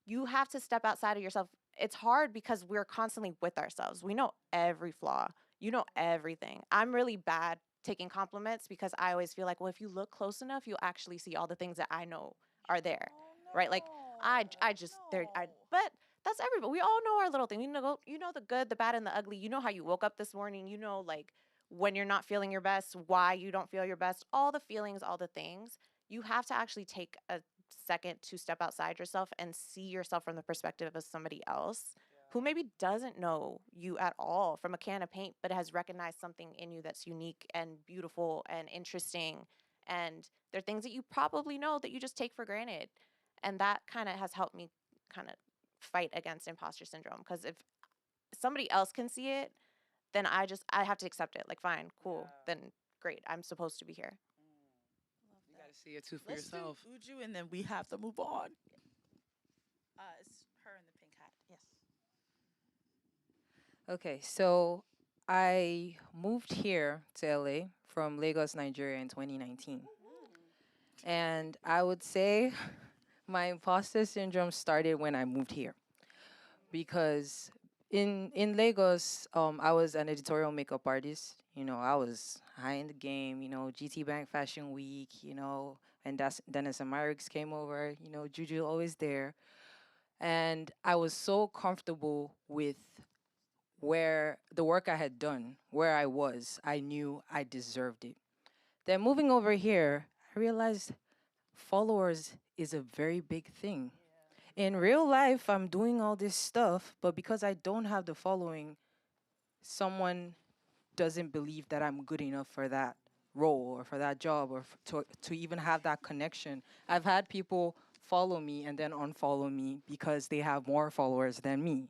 you have to step outside of yourself. It's hard because we're constantly with ourselves. We know every flaw. You know everything. I'm really bad taking compliments because I always feel like, well, if you look close enough, you'll actually see all the things that I know are there. Right? Like, but that's everybody. We all know our little thing. You know the good, the bad, and the ugly. You know how you woke up this morning. You know, like, when you're not feeling your best, why you don't feel your best, all the feelings, all the things. You have to actually take a second to step outside yourself and see yourself from the perspective of somebody else who maybe doesn't know you at all from a can of paint, but has recognized something in you that's unique and beautiful and interesting. And there are things that you probably know that you just take for granted. And that kind of has helped me kind of fight against imposter syndrome, because if somebody else can see it, then I have to accept it. Like, fine, cool, then great, I'm supposed to be here. You gotta see it too for Let's yourself. do Uju, and then we have to move on. It's her in the pink hat. Yes. Okay, so I moved here to LA from Lagos, Nigeria in 2019. And I would say my imposter syndrome started when I moved here. Because in Lagos, I was an editorial makeup artist. You know, I was high in the game, you know, GT Bank Fashion Week, you know, and Dennis and Myrix came over, you know, Juju always there. And I was so comfortable with where the work I had done, where I was, I knew I deserved it. Then moving over here, I realized followers is a very big thing. In real life, I'm doing all this stuff, but because I don't have the following, someone doesn't believe that I'm good enough for that role or for that job or to even have that connection. I've had people follow me and then unfollow me because they have more followers than me.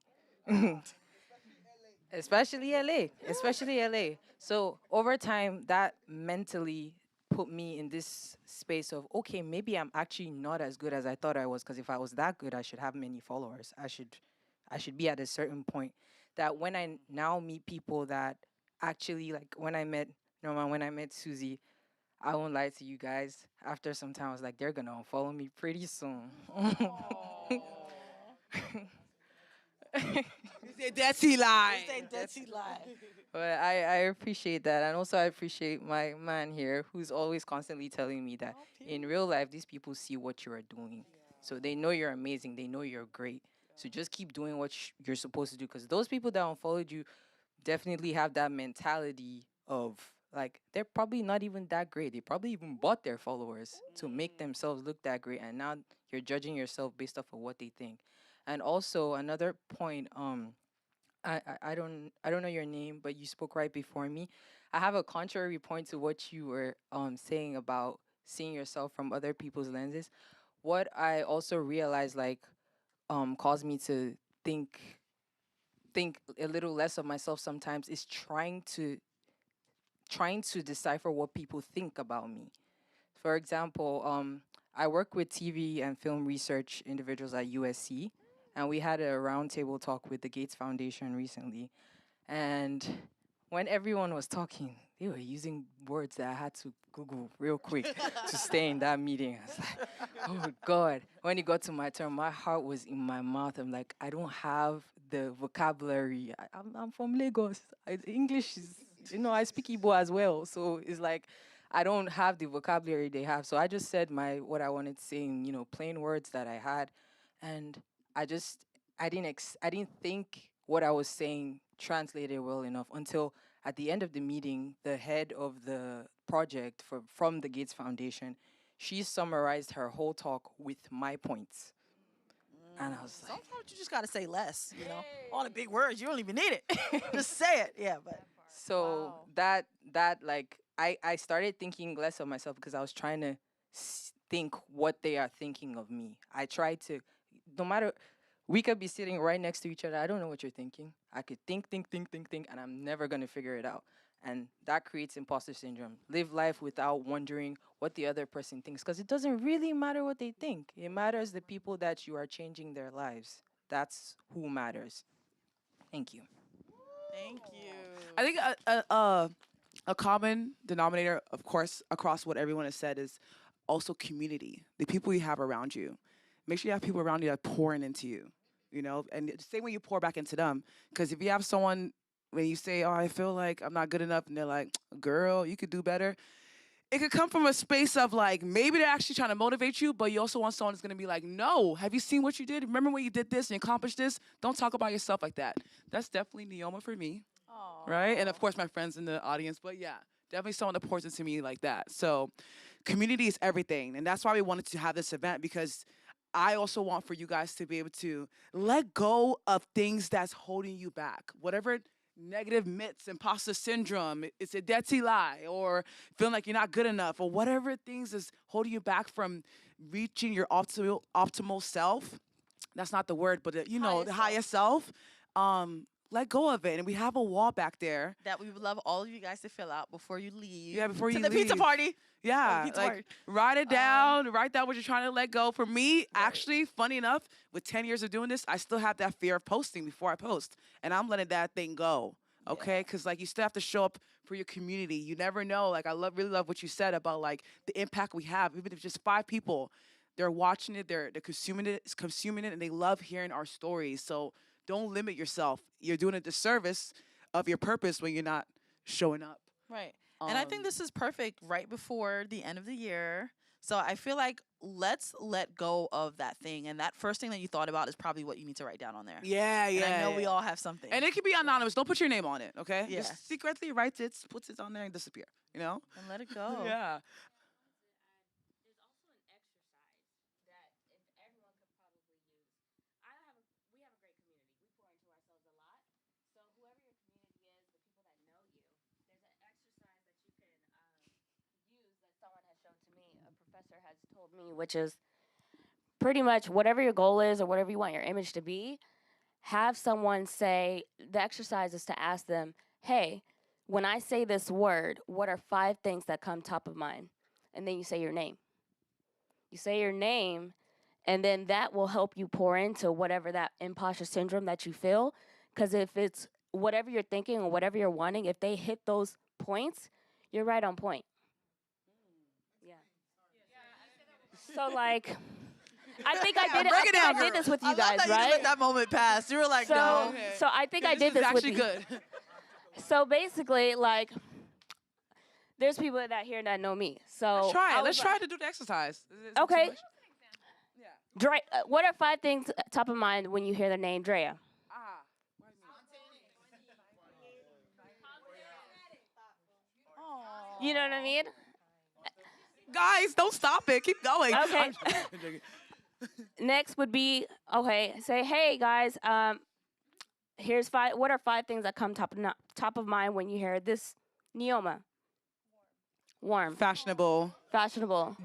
Especially LA. So over time, that mentally put me in this space of, okay, maybe I'm actually not as good as I thought I was, because if I was that good, I should have many followers. I should be at a certain point that when I now meet people that actually, like when I met Norma, when I met Susie, I won't lie to you guys. After some time, I was like, they're gonna unfollow me pretty soon. It's a dirty lie. It's a dirty lie. But I appreciate that. And also I appreciate my man here who's always constantly telling me that in real life, these people see what you are doing. So they know you're amazing. They know you're great. So just keep doing what you're supposed to do. Because those people that unfollowed you definitely have that mentality of, like, they're probably not even that great. They probably even bought their followers to make themselves look that great. And now you're judging yourself based off of what they think. And also another point, I don't know your name, but you spoke right before me. I have a contrary point to what you were saying about seeing yourself from other people's lenses. What I also realized, like, caused me to think a little less of myself sometimes is trying to decipher what people think about me. For example, I work with TV and film research individuals at USC, and we had a roundtable talk with the Gates Foundation recently. And when everyone was talking, they were using words that I had to Google real quick to stay in that meeting. I was like, oh God. When it got to my turn, my heart was in my mouth. I'm like, I don't have the vocabulary. I'm from Lagos. English is, I speak Igbo as well. So it's like, I don't have the vocabulary they have. So I just said what I wanted to say in, plain words that I had. And I didn't think what I was saying translated well enough until at the end of the meeting, the head of the project from the Gates Foundation, she summarized her whole talk with my points. And I was like, sometimes you just gotta say less, all the big words, you don't even need it. Just say it. Yeah, but so that like I started thinking less of myself because I was trying to think what they are thinking of me. I tried to, no matter, we could be sitting right next to each other. I don't know what you're thinking. I could think, and I'm never gonna figure it out. And that creates imposter syndrome. Live life without wondering what the other person thinks, because it doesn't really matter what they think. It matters the people that you are changing their lives. That's who matters. Thank you. Thank you. I think a common denominator, of course, across what everyone has said is also community. The people you have around you. Make sure you have people around you that are pouring into you, and the same way you pour back into them. Because if you have someone, when you say, oh, I feel like I'm not good enough, and they're like, girl, you could do better. It could come from a space of like, maybe they're actually trying to motivate you, but you also want someone that's gonna be like, no, have you seen what you did? Remember when you did this and accomplished this? Don't talk about yourself like that. That's definitely Nneoma for me, right? And of course my friends in the audience, but yeah, definitely someone that pours into me like that. So community is everything. And that's why we wanted to have this event, because I also want for you guys to be able to let go of things that's holding you back. Whatever negative myths, imposter syndrome, it's a dirty lie, or feeling like you're not good enough, or whatever things is holding you back from reaching your optimal self. That's not the word, but the higher self. Let go of it. And we have a wall back there that we would love all of you guys to fill out before you leave. Yeah, before you to the leave. pizza party. Yeah, write it down, write down what you're trying to let go. For me, actually, funny enough, with 10 years of doing this, I still have that fear of posting before I post. And I'm letting that thing go, okay? Because, you still have to show up for your community. You never know. I really love what you said about, the impact we have. Even if just 5 people, they're watching it, they're consuming it, and they love hearing our stories. So don't limit yourself. You're doing a disservice of your purpose when you're not showing up. Right. And I think this is perfect right before the end of the year. So I feel like let's let go of that thing. And that first thing that you thought about is probably what you need to write down on there. Yeah, and I know we all have something. And it can be anonymous. Don't put your name on it, okay? Yeah. Just secretly writes it, puts it on there, and disappear, And let it go. Yeah. Professor has told me, which is pretty much whatever your goal is or whatever you want your image to be, have someone say, the exercise is to ask them, hey, when I say this word, what are 5 things that come top of mind? And then you say your name. You say your name, and then that will help you pour into whatever that imposter syndrome that you feel. Because if it's whatever you're thinking or whatever you're wanting, if they hit those points, you're right on point. So I think I did it. Break it down, I did this with you I guys, love that right? You let that moment pass. You were like, no. So I think I did this with you. This is actually good. So basically, there's people that here that know me. So Let's try it. Let's try to do the exercise. Is it Okay. too much? Drea, what are 5 things top of mind when you hear the name Drea? You know what I mean? Guys, don't stop it. Keep going. Okay. Next would be, say, hey guys, here's 5. What are 5 things that come top of mind when you hear this Nneoma? Warm. Fashionable.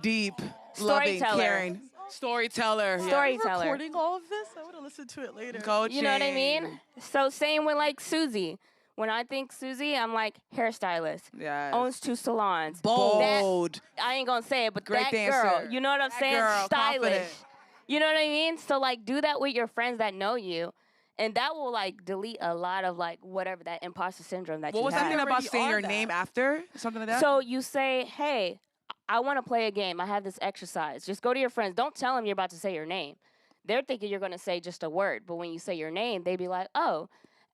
Deep. Loving. Storyteller. Caring. Storyteller. Storyteller. Recording all of this? I want to listen to it later. Coaching. You know what I mean? So same with Susie. When I think Susie, I'm like hairstylist. Yes. Owns 2 salons. Bold. I ain't gonna say it, but Great that dancer. girl, you know what I'm saying? Girl, Stylish. confident. You know what I mean? So do that with your friends that know you. And that will like delete a lot of like whatever that imposter syndrome that What you was have. that thing about saying your name after? Something like that? So you say, hey, I want to play a game. I have this exercise. Just go to your friends. Don't tell them you're about to say your name. They're thinking you're going to say just a word. But when you say your name, they be like, oh.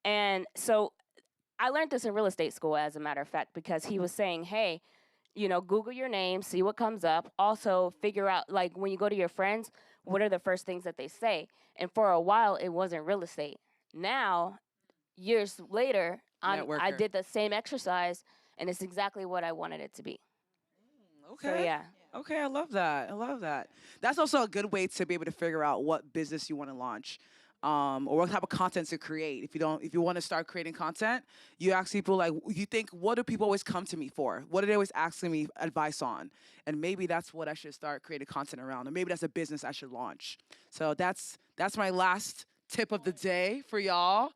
And so I learned this in real estate school, as a matter of fact, because he was saying, hey, you know, Google your name, see what comes up. Also figure out, like, when you go to your friends, what are the first things that they say? And for a while, it wasn't real estate. Now, years later, I Networker. did the same exercise, and it's exactly what I wanted it to be. Okay. So, yeah. Okay, I love that. I love that. That's also a good way to be able to figure out what business you want to launch, or what type of content to create. If you want to start creating content, you ask people like, you think, what do people always come to me for? What are they always asking me advice on? And maybe that's what I should start creating content around, or maybe that's a business I should launch. So that's my last tip of the day for y'all.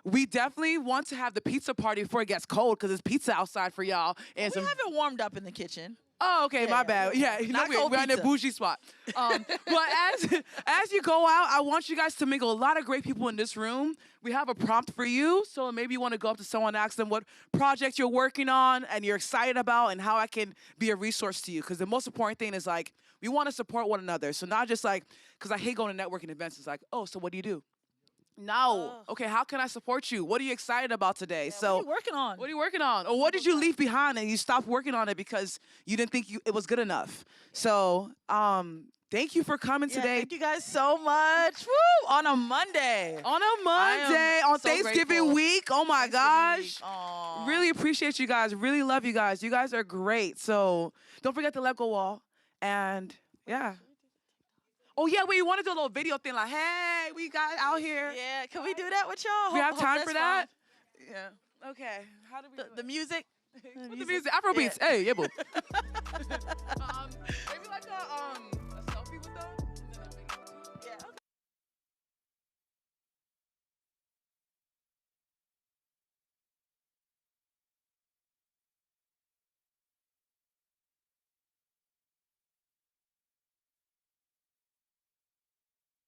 We definitely want to have the pizza party before it gets cold, because it's pizza outside for y'all. And We haven't warmed up in the kitchen. Oh, okay, my bad. Yeah, you know, Not cold we're in a pizza. bougie spot. But as you go out, I want you guys to mingle. A lot of great people in this room. We have a prompt for you, so maybe you want to go up to someone and ask them what project you're working on and you're excited about, and how I can be a resource to you. Because the most important thing is like, we want to support one another. So not just like, because I hate going to networking events. It's like, oh, so what do you do? No. Okay, how can I support you? What are you excited about today? So what are you working on? What are you working on? Or what did you leave behind and you stopped working on it because you didn't think it was good enough? So, thank you for coming today. Thank you guys so much. Woo! On a Monday. On a Monday, on so Thanksgiving grateful. week. Oh my gosh. Really appreciate you guys. Really love you guys. You guys are great. So don't forget the Lego wall. And yeah. Oh yeah, we want to do a little video thing like, hey, we got out here. Yeah, can we do that with y'all? We have Hope time that's for that? fine. Yeah. Okay. How do we do The music. the music? Afro beats. Hey, yeah, boo. Maybe like a